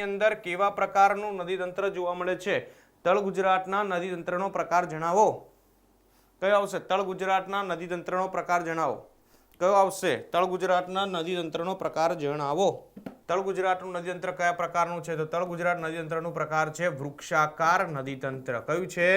अंदर केवा प्रकारनुं नदीतंत्र जोवा मळे छे? तळ गुजरातना नदीतंत्रनो प्रकार जणावो। कयो आवशे? तळ गुजरातना नदीतंत्रनो प्रकार जणावो। कयो आवशे? तळ गुजरातना नदीतंत्रनो प्रकार जणावो। तळ गुजरातनुं नदीतंत्र कया प्रकारनुं छे? तो तळ गुजरात नदीतंत्रनो प्रकार छे वृक्षाकार नदीतंत्र। कयुं छे?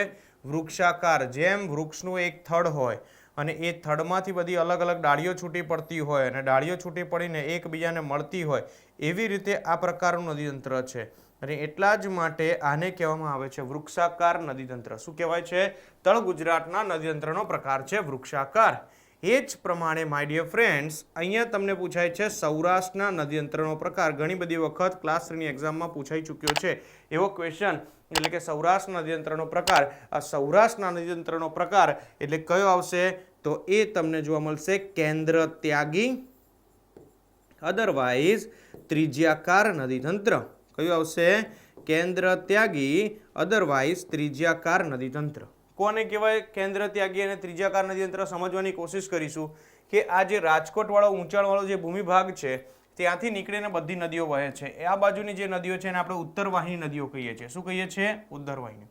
वृक्षाकार। जेम वृक्षनुं एक थड होय અને એ થડમાંથી બધી અલગ અલગ ડાળીઓ છૂટી પડતી હોય અને ડાળીઓ છૂટી પડીને એકબીજાને મળતી હોય એવી રીતે આ પ્રકારનું નદીતંત્ર છે અને એટલા જ માટે આને કહેવામાં આવે છે વૃક્ષાકાર નદીતંત્ર। શું કહેવાય છે? તળ ગુજરાતના નદીતંત્રનો પ્રકાર છે વૃક્ષાકાર। એ જ પ્રમાણે માય ડિયર ફ્રેન્ડ્સ અહીંયા તમને પૂછાય છે સૌરાષ્ટ્રના નદીતંત્રનો પ્રકાર। ઘણી બધી વખત ક્લાસ 3ની એક્ઝામમાં પૂછાઈ ચૂક્યો છે એવો ક્વેશ્ચન, એટલે કે સૌરાષ્ટ્ર નદીતંત્રનો પ્રકાર। આ સૌરાષ્ટ્રના નદીતંત્રનો પ્રકાર એટલે કયો આવશે? તો એ તમને જોવા મળશે કેન્દ્ર ત્યાગી અધરવાઇઝ ત્રિજ્યાકાર નદીતંત્ર। કયું આવશે? કેન્દ્ર ત્યાગી અધરવાઇઝ ત્રિજ્યાકાર નદીતંત્ર। કોને કહેવાય કેન્દ્ર ત્યાગી અને ત્રિજ્યાકાર નદીતંત્ર? સમજવાની કોશિશ કરીશું કે આ જે રાજકોટ વાળો ઊંચાણવાળો જે ભૂમિભાગ છે ત્યાંથી નીકળીને બધી નદીઓ વહે છે। આ બાજુની જે નદીઓ છે એને આપણે ઉત્તરવાહિની નદીઓ કહીએ છીએ। શું કહીએ છીએ? ઉત્તરવાહિની।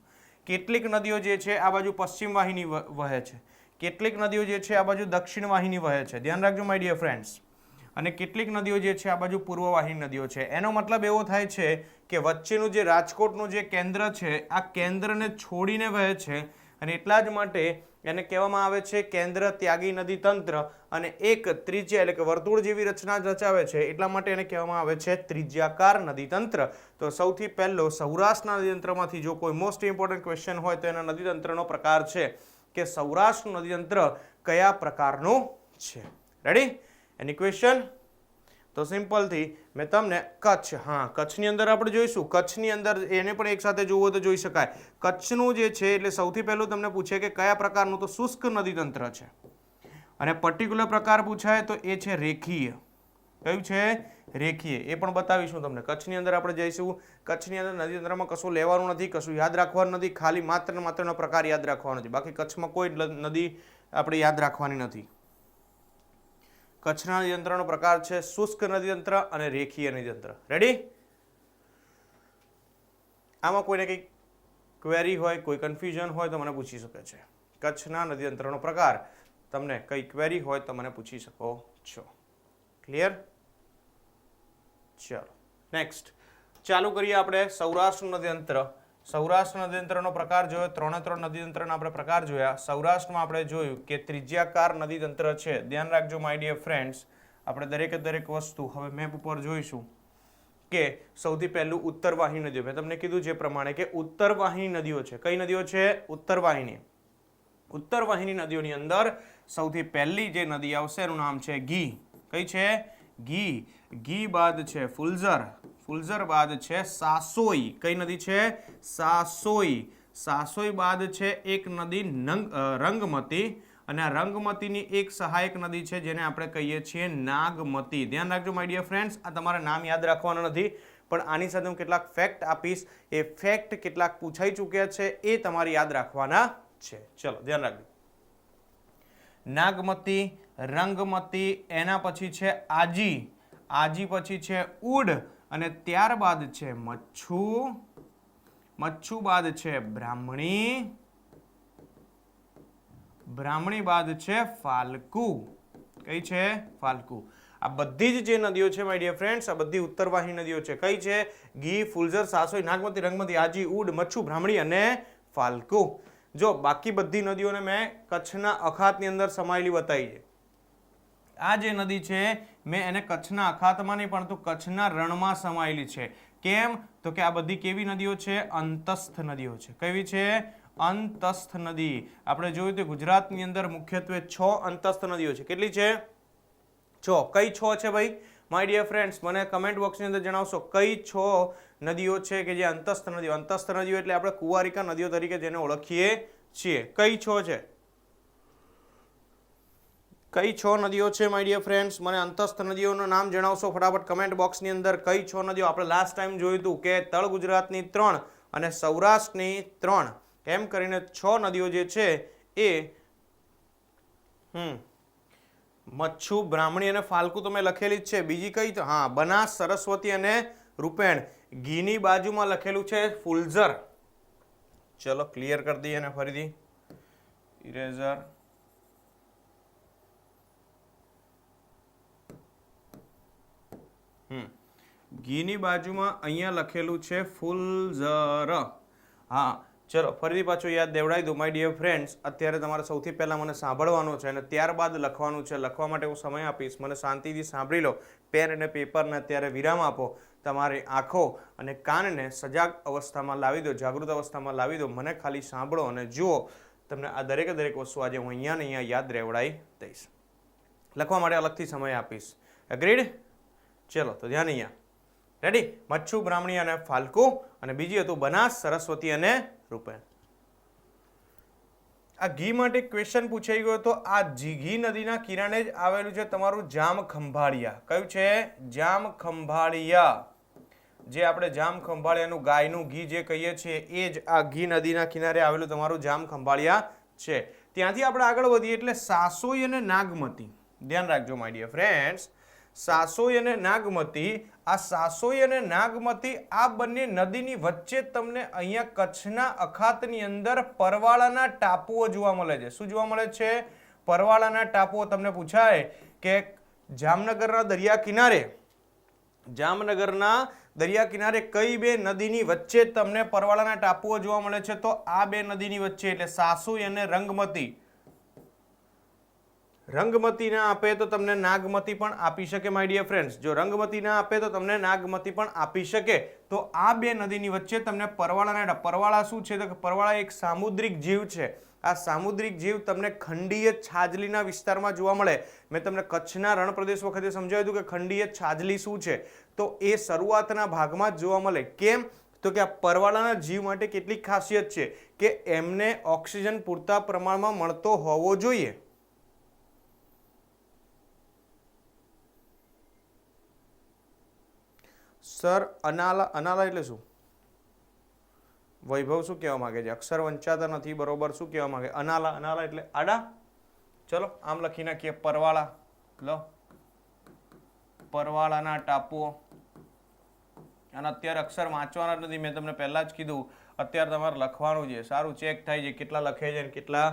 કેટલીક નદીઓ જે છે આ બાજુ પશ્ચિમ વાહિની વહે છે, કેટલીક નદીઓ જે છે આ બાજુ દક્ષિણ વાહિની વહે છે। ધ્યાન રાખજો માય ડિયર ફ્રેન્ડ્સ। અને કેટલીક નદીઓ જે છે આ બાજુ પૂર્વ વાહિની નદીઓ છે। એનો મતલબ એવો થાય છે કે વચ્ચેનું જે રાજકોટનું જે કેન્દ્ર છે આ કેન્દ્રને છોડીને વહે છે અને એટલા જ માટે એને કહેવામાં આવે છે કેન્દ્ર ત્યાગી નદીતંત્ર। અને એક ત્રિજ્યા એટલે કે વર્તુળ જેવી રચના રચાવે છે એટલા માટે એને કહેવામાં આવે છે ત્રિજ્યાકાર નદીતંત્ર। તો સૌથી પહેલો સૌરાષ્ટ્રના નદીતંત્રમાંથી જો કોઈ મોસ્ટ ઇમ્પોર્ટન્ટ ક્વેશ્ચન હોય તો એના નદીતંત્રનો પ્રકાર છે કે સૌરાષ્ટ્રનું નદીતંત્ર કયા પ્રકારનું છે? રેડી? Any question? તો સિમ્પલથી મેં તમને કચ્છ, હા કચ્છની અંદર આપણે જોઈશું। કચ્છની અંદર એને પણ એક સાથે જોવો તો જોઈ શકાય। કચ્છનું જે છે એટલે સૌથી પહેલું તમને પૂછે કે કયા પ્રકારનું? તો શુષ્ક નદીતંત્ર છે અને પર્ટિક્યુલર પ્રકાર પૂછાય તો એ છે રેખીય। કયું છે? રેખીય। એ પણ બતાવીશું તમને। કચ્છની અંદર આપણે જઈશું। કચ્છની અંદર નદીતંત્રમાં કશું લેવાનું નથી, કશું યાદ રાખવાનું નથી, ખાલી માત્ર ને માત્રનો પ્રકાર યાદ રાખવાનો છે। બાકી કચ્છમાં કોઈ નદી આપણે યાદ રાખવાની નથી। કચ્છના નદીતંત્રનો પ્રકાર છે શુષ્ક નદીતંત્ર અને રેખીય નદીતંત્ર। રેડી? આમાં કોઈને કંઈ ક્વેરી હોય, કોઈ કન્ફ્યુઝન હોય તો મને પૂછી શકે છે। કચ્છના નદીતંત્રનો પ્રકાર તમને કઈ ક્વેરી હોય તો મને પૂછી શકો છો। ક્લિયર? ચલો નેક્સ્ટ ચાલુ કરીએ આપણે સૌરાષ્ટ્ર નદીતંત્ર। સૌરાષ્ટ્ર નદીતંત્રનો પ્રકાર જોયો, 3 નદીતંત્રના આપણે પ્રકાર જોયા। સૌરાષ્ટ્રમાં આપણે જોયું કે ત્રિજ્યાકાર નદીતંત્ર છે। ધ્યાન રાખજો માય ડિયર ફ્રેન્ડ્સ, આપણે દરેકે દરેક વસ્તુ હવે મેપ ઉપર જોઈશું કે સૌથી પહેલું ઉત્તરવાહિની નદીઓ। મેં તમને કીધું જે પ્રમાણે કે ઉત્તરવાહિની નદીઓ છે। કઈ નદીઓ છે? ઉત્તરવાહિની। ઉત્તરવાહિની નદીઓની અંદર સૌથી પહેલી જે નદી આવશે એનું નામ છે ઘી। કઈ છે? ઘી। ઘી બાદ છે ફુલઝર, ફુલઝર બાદ છે સાસોઈ। કઈ નદી છે? સાસોઈ। સાસોઈ બાદ છે એક નદી રંગમતી અને આ રંગમતીની એક સહાયક નદી છે જેને આપણે કહીએ છીએ નાગમતી। ધ્યાન રાખજો માય ડિયર ફ્રેન્ડ્સ, આ તમારે નામ યાદ રાખવાના નથી પણ આની સાથે હું કેટલાક ફેક્ટ આપીશ। એ ફેક્ટ કેટલાક પૂછાઈ ચૂક્યા છે એ તમારે યાદ રાખવાના છે। ચલો ધ્યાન રાખજો। નાગમતી, રંગમતી, એના પછી છે આજી, આજી પછી છે ઉડ અને ત્યારબાદ છે મચ્છુ, મચ્છુ બાદ છે બ્રાહ્મણી, બ્રાહ્મણી બાદ છે ફાલ્ગુ। કઈ છે? ફાલ્ગુ। આ બધી જ જે નદીઓ છે માય ડિયર ફ્રેન્ડ્સ આ બધી ઉત્તરવાહિની નદીઓ છે। કઈ છે? ઘી, ફુલઝર, સાસોઈ, નાગમતી, રંગમતી, આજી, ઉડ, મચ્છુ, બ્રાહ્મણી અને ફાલ્ગુ। જો બાકી બધી નદીઓને મેં કચ્છના અખાતની અંદર સમાયેલી બતાવી છે। આ જે નદી છે મેં એને કચ્છના અખાતમાં નહીં પરંતુ કચ્છના રણમાં સમાયેલી છે। કેમ? તો કે આ બધી કેવી નદીઓ છે? અંતસ્થ નદીઓ છે। કેવી છે? અંતસ્થ નદી। આપણે જોયું તો ગુજરાતની અંદર મુખ્યત્વે 6 અંતસ્થ નદીઓ છે। કેટલી છે? 6। કઈ 6 છે ભાઈ માય ડિયર ફ્રેન્ડ્સ? મને કમેન્ટ બોક્સની અંદર જણાવશો કઈ 6 નદીઓ છે કે જે અંતસ્થ નદીઓ। અંતસ્થ નદીઓ એટલે આપણે કુંવારિકા નદીઓ તરીકે જેને ઓળખીએ છીએ। કઈ 6 છે? કઈ 6 નદીઓ છે માય ડિયર ફ્રેન્ડ્સ? મને અંતસ્થ નદીઓનું નામ જણાવશો ફટાફટ કમેન્ટ બોક્સની અંદર। કઈ 6 નદીઓ? આપણે લાસ્ટ ટાઈમ જોયું હતું કે તળ ગુજરાતની 3 અને સૌરાષ્ટ્રની 3 એમ કરીને 6 નદીઓ જે છે એ મચ્છુ, બ્રાહ્મણી અને ફાલ્ગુ તમે લખેલી જ છે। બીજી કઈ? તો હા બનાસ, સરસ્વતી અને રૂપેણ। ઘીની બાજુમાં લખેલું છે ફુલઝર. ચલો ક્લિયર કરી દઈએ અને ફરીથી ઇરેઝર. ઘીની બાજુમાં અહીંયા લખેલું છે ફુલઝર. હા ચલો ફરીથી પાછું યાદ દેવડાવી દઉં માય ડિયર ફ્રેન્ડ્સ. અત્યારે તમારે સૌથી પહેલાં મને સાંભળવાનું છે અને ત્યારબાદ લખવાનું છે. લખવા માટે હું સમય આપીશ, મને શાંતિથી સાંભળી લો. પેન અને પેપરને અત્યારે વિરામ આપો. તમારી આંખો અને કાનને સજાગ અવસ્થામાં લાવી દો, જાગૃત અવસ્થામાં લાવી દો. મને ખાલી સાંભળો અને જુઓ. તમને આ દરેક વસ્તુ આજે હું અહીંયા ને અહીંયા યાદ રેવડાવી દઈશ. લખવા માટે અલગથી સમય આપીશ. એગ્રીડ? ચલો તો ધ્યાન અહીંયા. રેડી? મચ્છુ, બ્રાહ્મણી અને ફાલ્ગુ, અને બીજી હતું બનાસ, સરસ્વતી અને રૂપેણ. આ ઘી માટે ક્વેશ્ચન પૂછાઈ ગયો તો આ ઘી નદીના કિનારે જ આવેલું છે તમારું જામખંભાળિયા. કયું છે? જામખંભાળિયા. જે આપણે જામખંભાળિયાનું ગાયનું ઘી જે કહીએ છીએ એ જ આ ઘી નદીના કિનારે આવેલું તમારું જામખંભાળિયા છે. ત્યાંથી આપણે આગળ વધીએ એટલે સાસોઈ અને નાગમતી. ધ્યાન રાખજો માય ડિયર ફ્રેન્ડ્સ. સાસોઈ અને નાગમતી, આ સાસોઈ અને નાગમતી આ બંને નદીની વચ્ચે તમને અહીંયા કચ્છના અખાતની અંદર પરવાળાના ટાપુઓ જોવા મળે છે. શું જોવા મળે છે? પરવાળાના ટાપુઓ. તમને પૂછાય કે જામનગરના દરિયા કિનારે કઈ બે નદીની વચ્ચે તમને પરવાળાના ટાપુઓ જોવા મળે છે? તો આ બે નદીની વચ્ચે એટલે સાસોઈ અને રંગમતી. રંગમતી ના આપે તો તમને નાગમતી પણ આપી શકે માય ડિયર ફ્રેન્ડ્સ. જો રંગમતી ના આપે તો તમને નાગમતી પણ આપી શકે. તો આ બે નદીની વચ્ચે તમને પરવાળાના, પરવાળા શું છે તો પરવાળા એક સામુદ્રિક જીવ છે. આ સામુદ્રિક જીવ તમને ખંડીય છાજલીના વિસ્તારમાં જોવા મળે. મેં તમને કચ્છના રણપ્રદેશ વખતે સમજાવ્યું હતું કે ખંડીય છાજલી શું છે. તો એ શરૂઆતના ભાગમાં જ જોવા મળે. કેમ? તો કે આ પરવાળાના જીવ માટે કેટલીક ખાસિયત છે કે એમને ઓક્સિજન પૂરતા પ્રમાણમાં મળતો હોવો જોઈએ. સર અનાલા એટલે શું? વૈભવ શું કહેવા માંગે છે? અક્ષર વંચાતા નથી બરોબર. શું કહેવા માંગે? અનાલા એટલે આડા. ચલો આમ લખી નાખીએ પરવાળા. લો પરવાળાના ટાપુઓ. અને અત્યારે અક્ષર વાંચવાના જ નથી. મેં તમને પહેલા જ કીધું અત્યારે તમારે લખવાનું છે. સારું ચેક થાય છે કેટલા લખે છે અને કેટલા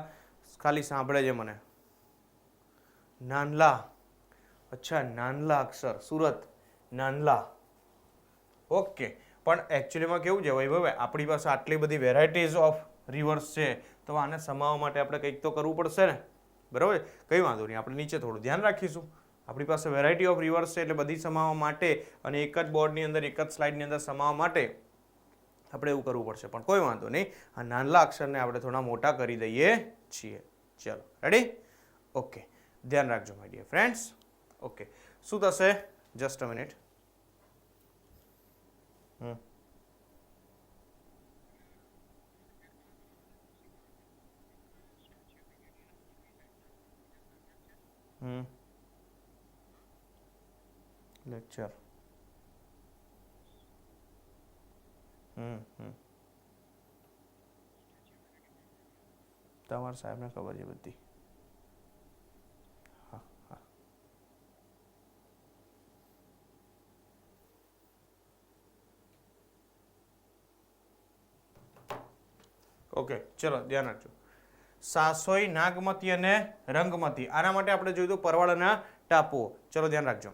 ખાલી સાંભળે છે મને. નાનલા. અચ્છા નાનલા અક્ષર. સુરત નાનલા. ઓકે. પણ એકચ્યુઅલીમાં કેવું છે વૈભવ, આપણી પાસે આટલી બધી વેરાયટીઝ ઓફ રિવર્સ છે તો આને સમાવવા માટે આપણે કંઈક તો કરવું પડશે ને. બરાબર? કંઈ વાંધો નહીં, આપણે નીચે થોડું ધ્યાન રાખીશું. આપણી પાસે વેરાયટી ઓફ રિવર્સ છે એટલે બધી સમાવવા માટે અને એક જ બોર્ડની અંદર એક જ સ્લાઇડની અંદર સમાવવા માટે આપણે એવું કરવું પડશે. પણ કોઈ વાંધો નહીં, આ નાનલા અક્ષરને આપણે થોડા મોટા કરી દઈએ છીએ. ચલો રેડી? ઓકે. ધ્યાન રાખજો માય ડિયર ફ્રેન્ડ્સ. ઓકે. શું થશે? Just a minute. લેક્ચર. તમારા સાહેબને ખબર છે બધી. હા હા. ઓકે ચલો ધ્યાન રાખજો. સાસોઈ, નાગમતી અને રંગમતી. આના માટે આપણે જોયું પરવાળાના ટાપુઓ. ચલો ધ્યાન રાખજો.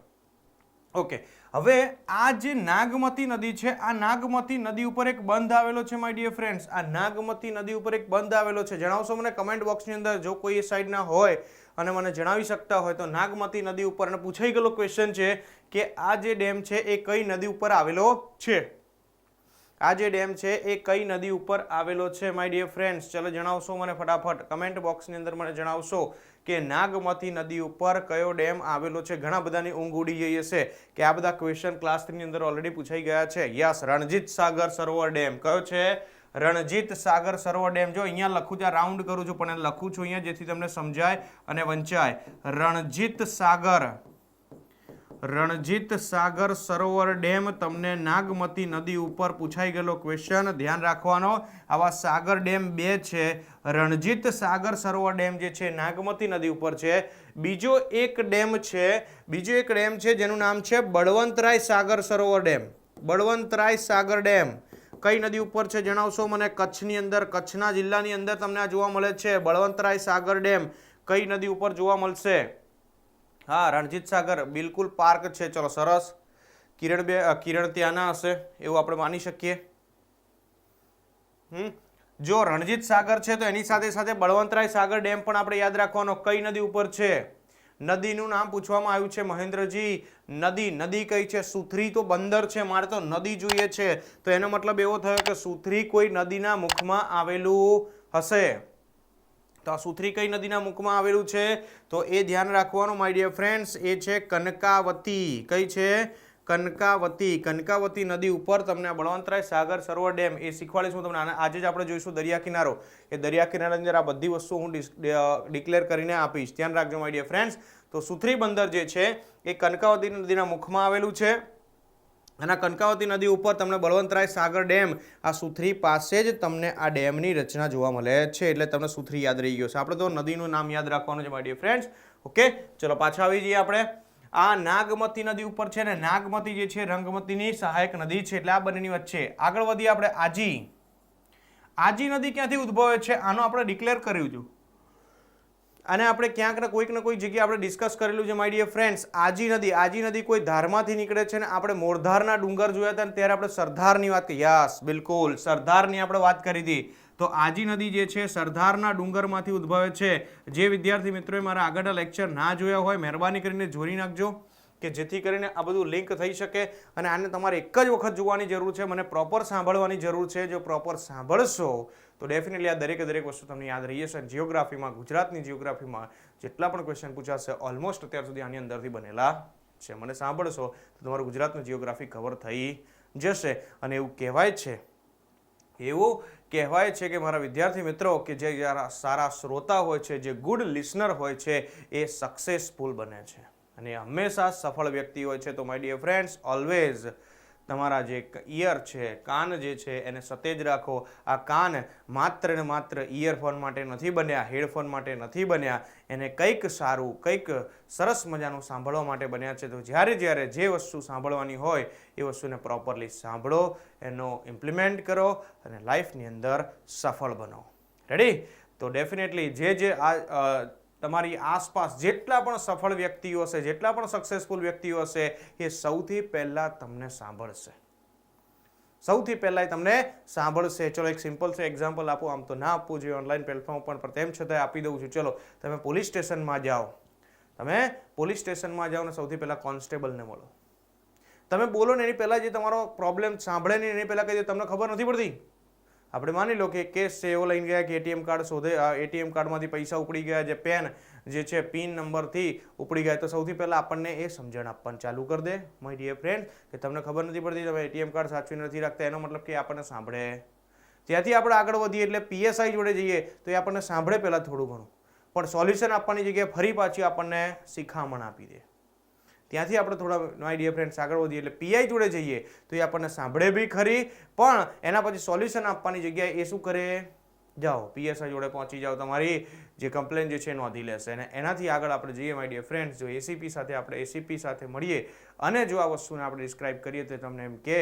ઓકે. હવે આ જે નાગમતી નદી છે, આ નાગમતી નદી ઉપર એક બંધ આવેલો છે માય ડિયર ફ્રેન્ડ્સ. આ નાગમતી નદી ઉપર એક બંધ આવેલો છે. જણાવશો મને કમેન્ટ બોક્સની અંદર જો કોઈ એ સાઈડના હોય અને મને જણાવી શકતા હોય તો. નાગમતી નદી ઉપર અને પૂછાઈ ગયેલો ક્વેશ્ચન છે કે આ જે ડેમ છે એ કઈ નદી ઉપર આવેલો છે? આ જે ડેમ છે એ કઈ નદી ઉપર આવેલો છે માય ડિયર ફ્રેન્ડ્સ? ચલો જણાવશો મને ફટાફટ કમેન્ટ બોક્સની અંદર મને જણાવશો કે નાગમતી નદી ઉપર કયો ડેમ આવેલો છે. ઘણા બધાની ઊંઘ ઉડી ગઈ હશે કે આ બધા ક્વેશ્ચન ક્લાસ 3 ની અંદર ઓલરેડી પૂછાઈ ગયા છે. યસ, રણજીત સાગર સરોવર ડેમ. કયો છે? રણજીત સાગર સરોવર ડેમ. જો અહીંયા લખું છું, રાઉન્ડ કરું છું પણ લખું છું અહીંયા જેથી તમને સમજાય અને વંચાય. રણજીત સાગર સરોવર ડેમ તમને નાગમતી નદી ઉપર પૂછાઈ ગયેલો ક્વેશ્ચન. ધ્યાન રાખવાનો. આવા સાગર ડેમ બે છે. રણજીત સાગર સરોવર ડેમ જે છે નાગમતી નદી ઉપર છે. બીજો એક ડેમ છે જેનું નામ છે બળવંતરાય સાગર સરોવર ડેમ. બળવંતરાય સાગર ડેમ કઈ નદી ઉપર છે જણાવશો મને? કચ્છની અંદર, કચ્છના જિલ્લાની અંદર તમને આ જોવા મળે છે બળવંતરાય સાગર ડેમ. કઈ નદી ઉપર જોવા મળશે? હા, રણજીત સાગર, બિલકુલ પાર્ક છે. ચલો સરસ. કિરણ ત્યાંના હશે એવું આપણે માની શકીએ. જો રણજીત સાગર છે તો એની સાથે સાથે બળવંતરાય સાગર ડેમ પણ આપણે યાદ રાખવાનો. કઈ નદી ઉપર છે? નદીનું નામ પૂછવામાં આવ્યું છે મહેન્દ્રજી. નદી કઈ છે? સુથરી તો બંદર છે, મારે તો નદી જોઈએ છે. તો એનો મતલબ એવો થયો કે સુથરી કોઈ નદીના મુખમાં આવેલું હશે. તો આ સુથરી કઈ નદીના મુખમાં આવેલું છે? તો એ ધ્યાન રાખવાનું માય ડિયર ફ્રેન્ડ્સ. એ છે કનકાવતી. કઈ છે? કનકાવતી. કનકાવતી નદી ઉપર તમને બળવંતરાય સાગર સરોવર ડેમ એ શીખવાડીશું તમને. આજે જ આપણે જોઈશું દરિયા કિનારો. એ દરિયા કિનારાની અંદર આ બધી વસ્તુ હું ડિક્લેર કરીને આપીશ. ધ્યાન રાખજો માય ડિયર ફ્રેન્ડ્સ. તો સુથરી બંદર જે છે એ કનકાવતી નદીના મુખમાં આવેલું છે. અને કનકાવતી નદી ઉપર તમને બળવંતરાય સાગર ડેમ આ સુથરી પાસે જ તમને આ ડેમની રચના જોવા મળે છે. એટલે તમને સુથરી યાદ રહી ગયો છે. આપણે તો નદીનું નામ યાદ રાખવાનું છે માય ડિયર ફ્રેન્ડ્સ. ઓકે, ચલો પાછા આવી જઈએ આપણે. આ નાગમતી નદી ઉપર છે ને, નાગમતી જે છે રંગમતીની સહાયક નદી છે. એટલે આ બંનેની વચ્ચે આગળ વધીએ આપણે. આજી નદી ક્યાંથી ઉદ્ભવે છે? આનો આપણે ડિક્લેર કર્યું છે. અને આપણે ક્યાંક ને કોઈ જગ્યાએ આપણે ડિસ્કસ કરેલું છે માય ડિયર ફ્રેન્ડ્સ. આજી નદી કોઈ ધારમાંથી નીકળે છે ને. આપણે મોરધારના ડુંગર જોયા હતા ને ત્યારે આપણે સરદારની વાત કરી. યસ, બિલકુલ સરદારની આપણે વાત કરી હતી. તો આજી નદી જે છે સરદારના ડુંગરમાંથી ઉદ્ભવે છે. જે વિદ્યાર્થી મિત્રોએ મારા આગળના લેક્ચર ના જોયા હોય મહેરબાની કરીને જોઈ નાખજો, કે જેથી કરીને આ બધું લિંક થઈ શકે. અને આને તમારે એક જ વખત જોવાની જરૂર છે, મને પ્રોપર સાંભળવાની જરૂર છે. જો પ્રોપર સાંભળશો તો ડેફિનેટલી આ દરેકે વસ્તુ તમને યાદ રહી જશે. જીઓગ્રાફીમાં, ગુજરાતની જીઓગ્રાફીમાં જેટલા પણ ક્વેશ્ચન પૂછાશે ઓલમોસ્ટ અત્યાર સુધી આની અંદરથી બનેલા છે. મને સાંભળશો તો તમારું ગુજરાતનું જીઓગ્રાફી કવર થઈ જશે. અને એવું કહેવાય છે કે મારા વિદ્યાર્થી મિત્રો કે જે સારા શ્રોતા હોય છે, જે ગુડ લિસનર હોય છે, એ સક્સેસફુલ બને છે અને હંમેશા સફળ વ્યક્તિ હોય છે. તો માય ડિયર ફ્રેન્ડ્સ, ઓલવેઝ તમારા જે ઇયર છે, કાન જે છે એને સતેજ રાખો. આ કાન માત્ર ને માત્ર ઇયરફોન માટે નથી બન્યા, હેડફોન માટે નથી બન્યા. એને કંઈક સારું, કંઈક સરસ મજાનું સાંભળવા માટે બન્યા છે. તો જ્યારે જે વસ્તુ સાંભળવાની હોય એ વસ્તુને પ્રોપરલી સાંભળો, એનો ઇમ્પ્લિમેન્ટ કરો અને લાઈફની અંદર સફળ બનો. રેડી? તો ડેફિનેટલી જે તમારી આસપાસ જેટલા પણ સફળ વ્યક્તિઓ હશે, જેટલા પણ સક્સેસફુલ વ્યક્તિઓ હશે, એ સૌથી પહેલા તમને સાંભળશે. ચલો એક સિમ્પલ છે એક્ઝામ્પલ આપો. આમ તો ના આપવું જોઈએ ઓનલાઈન પ્લેટફોર્મ ઉપર, પણ તેમ છતાં આપી દઉં છું. ચલો, તમે પોલીસ સ્ટેશનમાં જાઓ ને સૌથી પહેલા કોન્સ્ટેબલને મળો. તમે બોલો ને એની પહેલા જે તમારો પ્રોબ્લેમ સાંભળે ને એની પહેલા કહી દો, તમને ખબર નથી પડતી. આપણે માની લો કે કેસ છે, એવો લઈને ગયા કે એટીએમ કાર્ડ શોધે, એટીએમ કાર્ડમાંથી પૈસા ઉપડી ગયા, જે પેન જે છે પિન નંબરથી ઉપડી ગયા. તો સૌથી પહેલા આપણને એ સમજણ આપવાનું ચાલુ કરી દે માય ડિયર ફ્રેન્ડ, કે તમને ખબર નથી પડતી, તમે એટીએમ કાર્ડ સાચવી નથી રાખતા. એનો મતલબ કે આપણને સાંભળે. ત્યાંથી આપણે આગળ વધીએ એટલે પીએસઆઈ જોડે જઈએ તો એ આપણને સાંભળે પહેલા થોડું ઘણું, પણ સોલ્યુશન આપવાની જગ્યાએ ફરી પાછી આપણને શિખામણ આપી દે. ત્યાંથી આપણે થોડા માય ડિયર ફ્રેન્ડ્સ આગળ વધીએ એટલે પીઆઈ જોડે જઈએ તો એ આપણને સાંભળે બી ખરી, પણ એના પછી સોલ્યુશન આપવાની જગ્યાએ એ શું કરે? જાઓ પીએસઆઈ જોડે પહોંચી જાઓ, તમારી જે કમ્પ્લેન જે છે નોંધી લેશે. અને એનાથી આગળ આપણે જઈએ માય ડિયર ફ્રેન્ડ્સ, જો એસીપી સાથે મળીએ અને જો આ વસ્તુને આપણે ડિસ્ક્રાઇબ કરીએ તો તમને એમ કે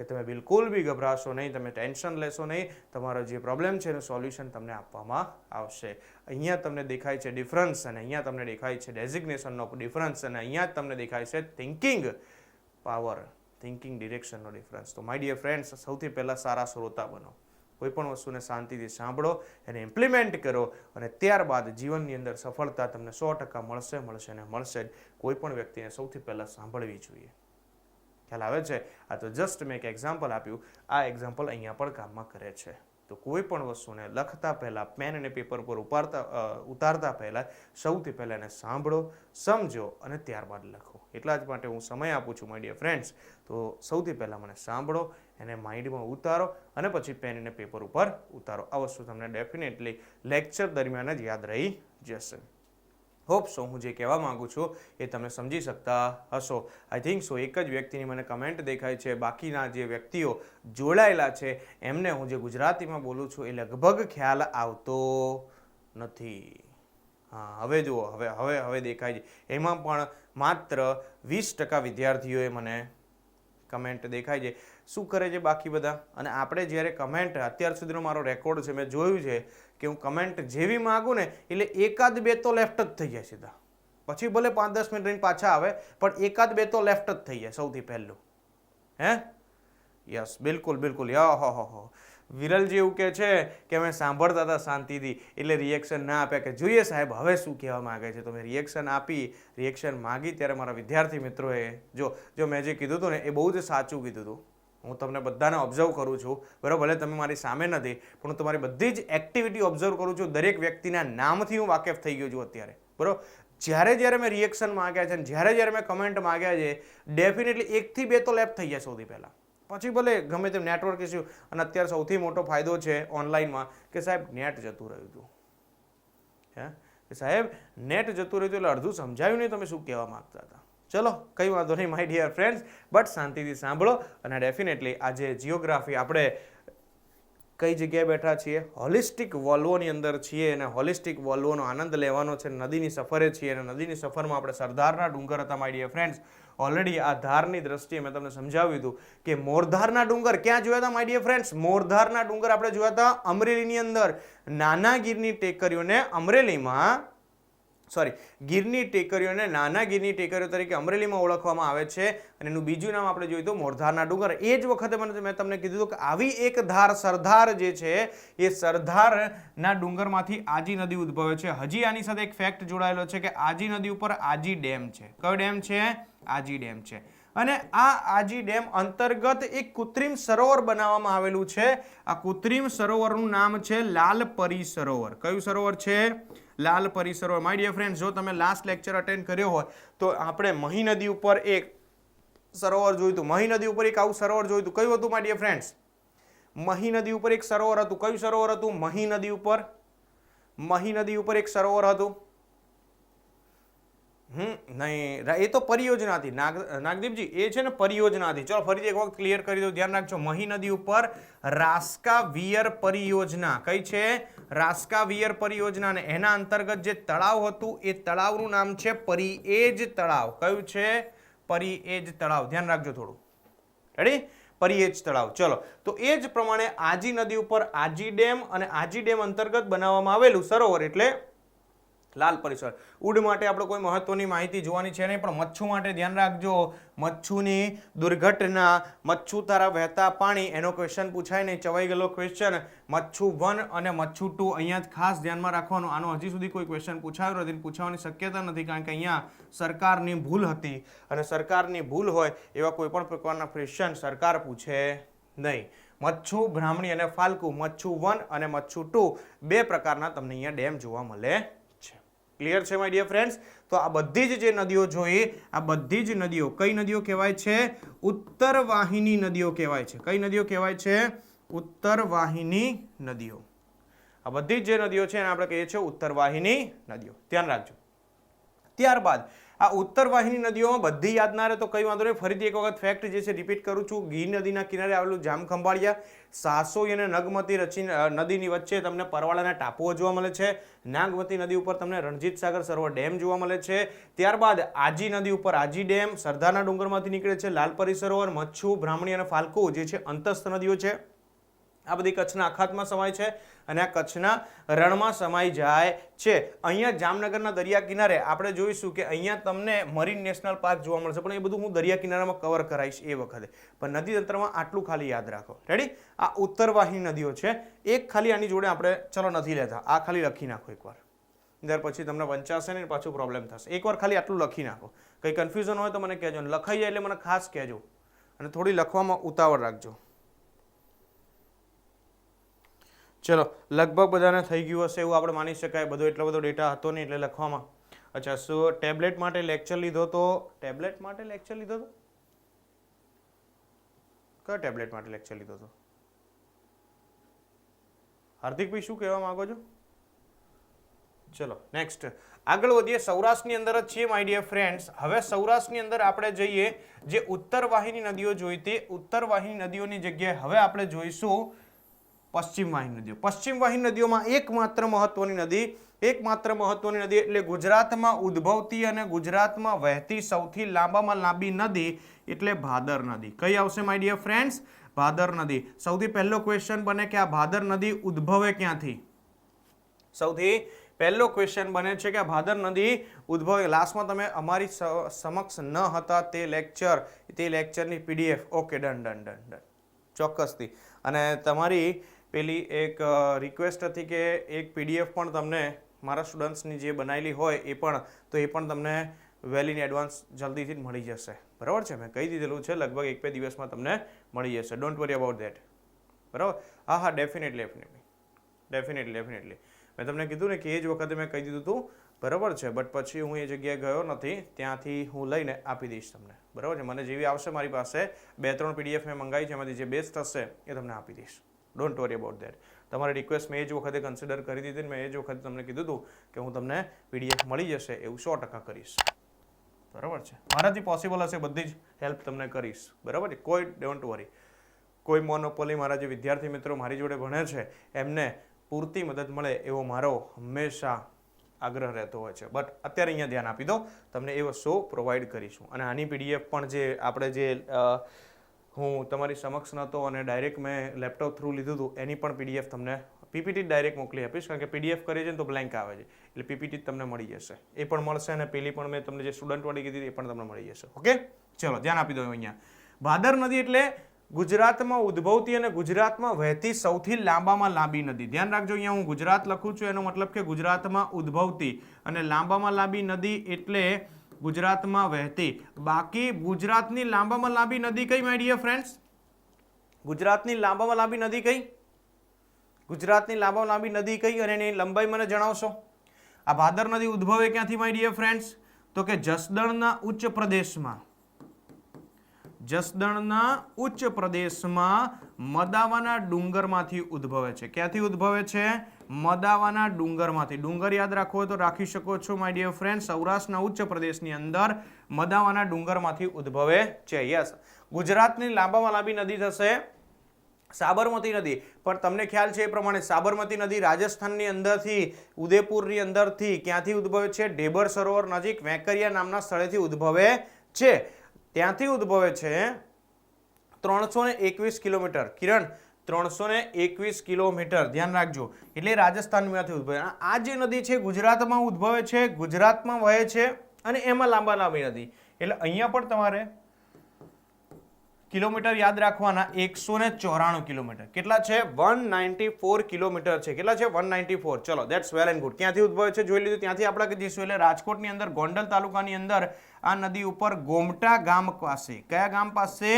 તમે બિલકુલ બી ગભરાશો નહીં, તમે ટેન્શન લેશો નહીં, તમારો જે પ્રોબ્લેમ છે એનું સોલ્યુશન તમને આપવામાં આવશે. અહીંયા તમને દેખાય છે ડિફરન્સ, અને અહીંયા તમને દેખાય છે ડેઝિગ્નેશનનો ડિફરન્સ, અને અહીંયા તમને દેખાય છે થિંકિંગ પાવર, થિંકિંગ ડિરેક્શનનો ડિફરન્સ. તો માય ડિયર ફ્રેન્ડ્સ, સૌથી પહેલાં સારા શ્રોતા બનો. કોઈ પણ વસ્તુને શાંતિથી સાંભળો, એને ઇમ્પ્લિમેન્ટ કરો, અને ત્યારબાદ જીવનની અંદર સફળતા તમને 100% મળશે ને મળશે જ. કોઈ પણ વ્યક્તિને સૌથી પહેલાં સાંભળવી જોઈએ. ખ્યાલ આવે છે? આ તો જસ્ટ મેં એક એક્ઝામ્પલ આપ્યું. આ એક્ઝામ્પલ અહીંયા પણ કામમાં કરે છે. તો કોઈ પણ વસ્તુને લખતા પહેલાં, પેન અને પેપર પર ઉતારતા પહેલાં સૌથી પહેલાં એને સાંભળો, સમજો અને ત્યારબાદ લખો. એટલા જ માટે હું સમય આપું છું માય ડિયર ફ્રેન્ડ્સ. તો સૌથી પહેલાં મને સાંભળો, એને માઇન્ડમાં ઉતારો અને પછી પેન અને પેપર ઉપર ઉતારો. આ વસ્તુ તમને ડેફિનેટલી લેક્ચર દરમિયાન જ યાદ રહી જશે. હોપ સો હું જે કહેવા માંગુ છું એ તમે સમજી શકતા હશો. આઈ થિંક સો એક જ વ્યક્તિની મને કમેન્ટ દેખાય છે, બાકીના જે વ્યક્તિઓ જોડાયેલા છે એમને હું જે ગુજરાતીમાં બોલું છું એ લગભગ ખ્યાલ આવતો નથી. હા, હવે જુઓ, હવે દેખાય છે. એમાં પણ માત્ર 20% વિદ્યાર્થીઓએ મને કમેન્ટ દેખાય છે. શું કરે છે બાકી બધા? અને આપણે જ્યારે કમેન્ટ, અત્યાર સુધીનો મારો રેકોર્ડ છે, મેં જોયું છે કે હું કમેન્ટ જેવી માગું ને એટલે એકાદ બે તો લેફ્ટ જ થઈ જાય સીધા. પછી ભલે 5-10 મિનિટ રહીને પાછા આવે, પણ એકાદ બે તો લેફ્ટ જ થઈ જાય સૌથી પહેલું. હે? યસ, બિલકુલ બિલકુલ. હો વિરલજી એવું કહે છે કે અમે સાંભળતા હતા શાંતિથી એટલે રિએક્શન ના આપ્યા, કે જોઈએ સાહેબ હવે શું કહેવા માંગે છે. તો મેં રિએક્શન માગી ત્યારે મારા વિદ્યાર્થી મિત્રોએ જો મેં જે કીધું હતું ને એ બહુ જ સાચું કીધું હતું. હું તમને બધાને ઓબ્ઝર્વ કરું છું, બરાબર? ભલે તમે મારી સામે નથી, પણ હું તમારી બધી જ એક્ટિવિટી ઓબ્ઝર્વ કરું છું. દરેક વ્યક્તિના નામથી હું વાકેફ થઈ ગયો છું અત્યારે, બરાબર? જ્યારે મેં રિએક્શન માગ્યા છે, જ્યારે મેં કમેન્ટ માગ્યા છે, ડેફિનેટલી 1 થી 2 તો લેફ્ટ થઈ જાય સૌથી પહેલાં. પછી ભલે ગમે તેમ નેટવર્ક ઇસ્યુ. અને અત્યારે સૌથી મોટો ફાયદો છે ઓનલાઈનમાં કે સાહેબ નેટ જતું રહ્યું હતું. કે સાહેબ નેટ જતું રહ્યું હતું એટલે અડધું સમજાયું નહીં તમે શું કહેવા માંગતા હતા. ચલો, કંઈ વાંધો નહીં માય ડિયર ફ્રેન્ડ્સ, બટ શાંતિથી સાંભળો. અને ડેફિનેટલી આજે જિયોગ્રાફી આપણે કઈ જગ્યાએ બેઠા છીએ? હોલિસ્ટિક વોલ્વોની અંદર છીએ, અને હોલિસ્ટિક વોલ્વોનો આનંદ લેવાનો છે. નદીની સફરે છીએ, અને નદીની સફરમાં આપણે સરદારના ડુંગર હતા માય ડિયર ફ્રેન્ડ્સ. ઓલરેડી આ ધારની દ્રષ્ટિએ મેં તમને સમજાવ્યું હતું કે મોરધારના ડુંગર ક્યાં જોયા હતા માય ડિયર ફ્રેન્ડ્સ? મોરધારના ડુંગર આપણે જોયા હતા અમરેલીની અંદર. નાના ગીરની ટેકરીઓને અમરેલીમાં ગીરની ટેકરીઓને નાના ગીરની ટેકરીઓ તરીકે અમરેલીમાં ઓળખવામાં આવે છે. અને એનું બીજું નામ આપણે જોયું હતું મોરધારના ડુંગર. એ જ વખતે મેં તમને કીધું હતું કે આવી એક ધાર સરદાર જે છે એ સરદારના ડુંગરમાંથી આજી નદી ઉદ્ભવે છે. હજી આની સાથે એક ફેક્ટ જોડાયેલો છે કે આજી નદી ઉપર આજી ડેમ છે. કયો ડેમ છે? આજી ડેમ છે. અને આ આજી ડેમ અંતર્ગત એક કૃત્રિમ સરોવર બનાવવામાં આવેલું છે. આ કૃત્રિમ સરોવરનું નામ છે લાલપરી સરોવર. કયું સરોવર છે? લાલપરી સરોવર. માય ડિયર ફ્રેન્ડ્સ, જો તમે લાસ્ટ લેક્ચર અટેન્ડ કર્યો હોય તો આપણે મહી નદી ઉપર એક સરોવર જોયું હતું. મહી નદી ઉપર એક આવું સરોવર જોયું હતું. કયું હતું માય ડિયર ફ્રેન્ડ્સ? મહી નદી ઉપર એક સરોવર હતું. કયું સરોવર હતું? મહી નદી ઉપર એક સરોવર હતું. નહીં, એ તો પરિયોજના હતી નાગદીપજી, એ છે ને પરિયોજના હતી. ચલો ફરીથી એક વખત ક્લિયર કરી દઉં, ધ્યાન રાખજો. મહી નદી ઉપર રાસ્કા વિયર પરિયોજના. કઈ છે? રાસ્કા વિયર પરિયોજના. અને એના અંતર્ગત જે તળાવ હતું એ તળાવનું નામ છે પરિએજ તળાવ. કયું છે? પરિએજ તળાવ. ધ્યાન રાખજો થોડું. રેડી? પરિએજ તળાવ. ચલો, તો એ જ પ્રમાણે આજી નદી ઉપર આજી ડેમ, અને આજી ડેમ અંતર્ગત બનાવવામાં આવેલું સરોવર એટલે લાલપરી સરોવર. ઉડ માટે આપણે કોઈ મહત્વની માહિતી જોવાની છે નહીં, પણ મચ્છુ માટે ધ્યાન રાખજો. મચ્છુની દુર્ઘટના, મચ્છુ તારા વહેતા પાણી, એનો ક્વેશ્ચન પૂછાય નહીં, ચવાઈ ગયેલો ક્વેશ્ચન. મચ્છુ 1 અને મચ્છુ 2 અહીંયા જ ખાસ ધ્યાનમાં રાખવાનું. આનો હજી સુધી કોઈ ક્વેશ્ચન પૂછાયો નથી, પૂછવાની શક્યતા નથી, કારણ કે અહીંયા સરકારની ભૂલ હતી. અને સરકારની ભૂલ હોય એવા કોઈ પણ પ્રકારના ક્વેશ્ચન સરકાર પૂછે નહીં. મચ્છુ, બ્રાહ્મણી અને ફાલ્ગુ, મચ્છુ 1 અને મચ્છુ 2 બે પ્રકારના તમને અહીંયા ડેમ જોવા મળે. ક્લિયર છે માય ડિયર ફ્રેન્ડ્સ? તો આ બધી જ જે નદીઓ જોઈ, આ બધી જ નદીઓ કઈ નદીઓ કહેવાય છે? ઉત્તરવાહિની નદીઓ કહેવાય છે. કઈ નદીઓ કહેવાય છે? ઉત્તરવાહિની નદીઓ. આ બધી જ જે નદીઓ છે એને આપણે કહીએ છીએ ઉત્તરવાહિની નદીઓ. ધ્યાન રાખજો. ત્યારબાદ આ ઉત્તરવાહિની નદીઓમાં બધી યાદ ના રહે તો કઈ વાંધો નહીં, ફરીથી એક વખત ફેક્ટ જે છે રિપીટ કરું છું. ગીર નદીના કિનારે આવેલું જામખંભાળિયા, સાસોઈ અને નગમતી નદીની વચ્ચે તમને પરવાળાના ટાપુઓ જોવા મળે છે. નાગમતી નદી ઉપર તમને રણજીત સાગર સરોવર ડેમ જોવા મળે છે. ત્યારબાદ આજી નદી ઉપર આજી ડેમ, સરદારના ડુંગરમાંથી નીકળે છે લાલપરી સરોવર, મચ્છુ, બ્રાહ્મણી અને ફાલ્ગુ જે છે અંતસ્થ નદીઓ છે. આ બધી કચ્છના અખાતમાં સમાય છે અને આ કચ્છના રણમાં સમાઈ જાય છે. અહીંયા જામનગરના દરિયા કિનારે આપણે જોઈશું કે અહીંયા તમને મરીન નેશનલ પાર્ક જોવા મળશે, પણ એ બધું હું દરિયા કિનારામાં કવર કરાવીશ એ વખતે. પણ નદી તંત્રમાં આટલું ખાલી યાદ રાખો. રેડી? આ ઉત્તરવાહિની નદીઓ છે. એક ખાલી આની જોડે આપણે ચલો નથી લેતા, આ ખાલી લખી નાખો એકવાર, ત્યાર પછી તમને વંચાશે ને પાછું પ્રોબ્લેમ થશે. એકવાર ખાલી આટલું લખી નાખો. કંઈ કન્ફ્યુઝન હોય તો મને કહેજો, લખાઈ જાય એટલે મને ખાસ કહેજો, અને થોડી લખવામાં ઉતાવળ રાખજો. ચલો, લગભગ બધાને થઈ ગયું હશે એવું આપણે માની શકાય. એટલો બધો ડેટા હતો નહીં એટલે લખવામાં. અચ્છા, શું ટેબ્લેટ માટે લેક્ચર લીધો તો? ટેબ્લેટ માટે લેક્ચર લીધો તો? કયો ટેબ્લેટ માટે લેક્ચર લીધો તો? હાર્દિકભાઈ શું કહેવા માંગો છો? ચલો નેક્સ્ટ આગળ વધીએ. સૌરાષ્ટ્રની અંદર જ છીએ માય ડિયર ફ્રેન્ડ્સ. હવે સૌરાષ્ટ્રની અંદર આપણે જઈએ, જે ઉત્તરવાહિની નદીઓ જોઈ તે ઉત્તરવાહિની નદીઓની જગ્યાએ હવે આપણે જોઈશું પશ્ચિમ વાહિની નદીઓ. પશ્ચિમ વાહિની નદીઓમાં એકમાત્ર મહત્વની નદી એકમાત્ર મહત્વની નદી એટલે ગુજરાતમાં ઉદ્ભવતી અને ગુજરાતમાં વહેતી સૌથી લાંબામાં લાંબી નદી એટલે ભાદર નદી. કઈ આવશે માય ડિયર ફ્રેન્ડ્સ? ભાદર નદી. સૌથી પહેલો ક્વેશ્ચન બને કે આ ભાદર નદી ઉદ્ભવે ક્યાંથી? સૌથી પહેલો ક્વેશ્ચન બને છે કે આ ભાદર નદી ઉદ્ભવે. લાસ્ટમાં તમે અમારી સમક્ષ ન હતા તે લેક્ચરની PDF. Okay, done done done done, ચોક્કસથી. અને તમારી પેલી એક રિક્વેસ્ટ હતી કે એક પીડીએફ પણ તમને મારા સ્ટુડન્ટ્સની જે બનાવેલી હોય એ પણ તમને વેલ ઇન એડવાન્સ જલ્દીથી જ મળી જશે. બરાબર છે, મેં કહી દીધેલું છે લગભગ 1-2 દિવસમાં તમને મળી જશે. Don't worry about that. બરાબર? હા, ડેફિનેટલી. મેં તમને કીધું ને કે એ જ વખતે મેં કહી દીધું હતું. બરાબર છે, બટ પછી હું એ જગ્યાએ ગયો નથી, ત્યાંથી હું લઈને આપી દઈશ તમને. બરાબર છે, મને જેવી આવશે મારી પાસે 2-3 પીડીએફ મેં મંગાવી છે, એમાંથી જે બેસ્ટ હશે એ તમને આપી દઈશ. Don't worry about that. તમારી રિક્વેસ્ટ મેં એ જ વખતે કન્સિડર કરી દીધી ને મેં એ જ વખતે તમને કીધું હતું કે હું તમને પીડીએફ મળી જશે એવું 100% કરીશ. બરાબર છે, મારાથી પોસિબલ હશે બધી જ હેલ્પ તમને કરીશ. બરાબર છે, કોઈ ડોન્ટ વરી. કોઈ મોનોપોલી મારા જે વિદ્યાર્થી મિત્રો મારી જોડે ભણે છે એમને પૂરતી મદદ મળે એવો મારો હંમેશા આગ્રહ રહેતો હોય છે. બટ અત્યારે અહીંયા ધ્યાન આપી દો, તમને એ વસ્તુ પ્રોવાઈડ કરીશું. અને આની પીડીએફ પણ જે આપણે જે હું તમારી સમક્ષ નહોતો અને ડાયરેક્ટ મેં લેપટોપ થ્રુ લીધું હતું એની પણ પીડીએફ તમને પીપીટી ડાયરેક્ટ મોકલી આપીશ, કારણ કે પીડીએફ કરીએ છીએ તો બ્લેન્ક આવે છે, એટલે પીપીટી તમને મળી જશે. એ પણ મળશે અને પેલી પણ મેં તમને જે સ્ટુડન્ટ વાળી કીધી એ પણ તમને મળી જશે. ઓકે, ચલો ધ્યાન આપી દો. અહીંયા ભાદર નદી એટલે ગુજરાતમાં ઉદ્ભવતી અને ગુજરાતમાં વહેતી સૌથી લાંબામાં લાંબી નદી. ધ્યાન રાખજો, અહીંયા હું ગુજરાત લખું છું એનો મતલબ કે ગુજરાતમાં ઉદ્ભવતી અને લાંબામાં લાંબી નદી એટલે ગુજરાતમાં વહેતી. બાકી ગુજરાતની લાંબામાં લાંબી નદી કઈ માય ડિયર ફ્રેન્ડ્સ? ગુજરાતની લાંબામાં લાંબી નદી કઈ? ગુજરાતની લાંબામાં લાંબી નદી કઈ અને એની લંબાઈ મને જણાવશો. આ ભાદર નદી ઉદ્ભવે ક્યાંથી માય ડિયર ફ્રેન્ડ્સ? તો કે જસદણના ઉચ્ચ પ્રદેશમાં. જસદણના ઉચ્ચ પ્રદેશમાં મદાવાના ડુંગરમાંથી ઉદ્ભવે છે. ક્યાંથી ઉદ્ભવે છે? મદાવાના ડુંગરમાંથી. ડુંગર યાદ રાખવો હોય તો રાખી શકો છો માય ડિયર ફ્રેન્ડ. સૌરાષ્ટ્રના ઉચ્ચ પ્રદેશની અંદર મદાવાના ડુંગરમાંથી ઉદ્ભવે છે. યસ, ગુજરાતની લાંબામાં લાંબી નદી થશે સાબરમતી નદી. પણ તમને ખ્યાલ છે એ પ્રમાણે સાબરમતી નદી રાજસ્થાનની અંદરથી ઉદયપુરની અંદરથી ક્યાંથી ઉદ્ભવે છે? ઢેબર સરોવર નજીક વેકરિયા નામના સ્થળેથી ઉદ્ભવે છે. ત્યાંથી ઉદ્ભવે છે 321 કિલોમીટર. કિરણ, 321 કિલોમીટર ધ્યાન રાખજો. એટલે રાજસ્થાનમાંથી ઉદ્ભવે. આ જે નદી છે ગુજરાતમાં ઉદ્ભવે છે, ગુજરાતમાં વહે છે અને એમાં લાંબા લાંબી નદી. એટલે અહીંયા પણ તમારે કિલોમીટર યાદ રાખવાના 194 કિલોમીટર. કેટલા છે? 194 કિલોમીટર છે. કેટલા છે? 194. ચલો, ધેટ્સ વેલ એન્ડ ગુડ. ક્યાંથી ઉદ્ભવે છે જોઈ લીધું. ત્યાંથી આપણે જઈશું એટલે રાજકોટની અંદર ગોંડલ તાલુકાની અંદર આ નદી ઉપર ગોમટા ગામ પાસે. કયા ગામ પાસે?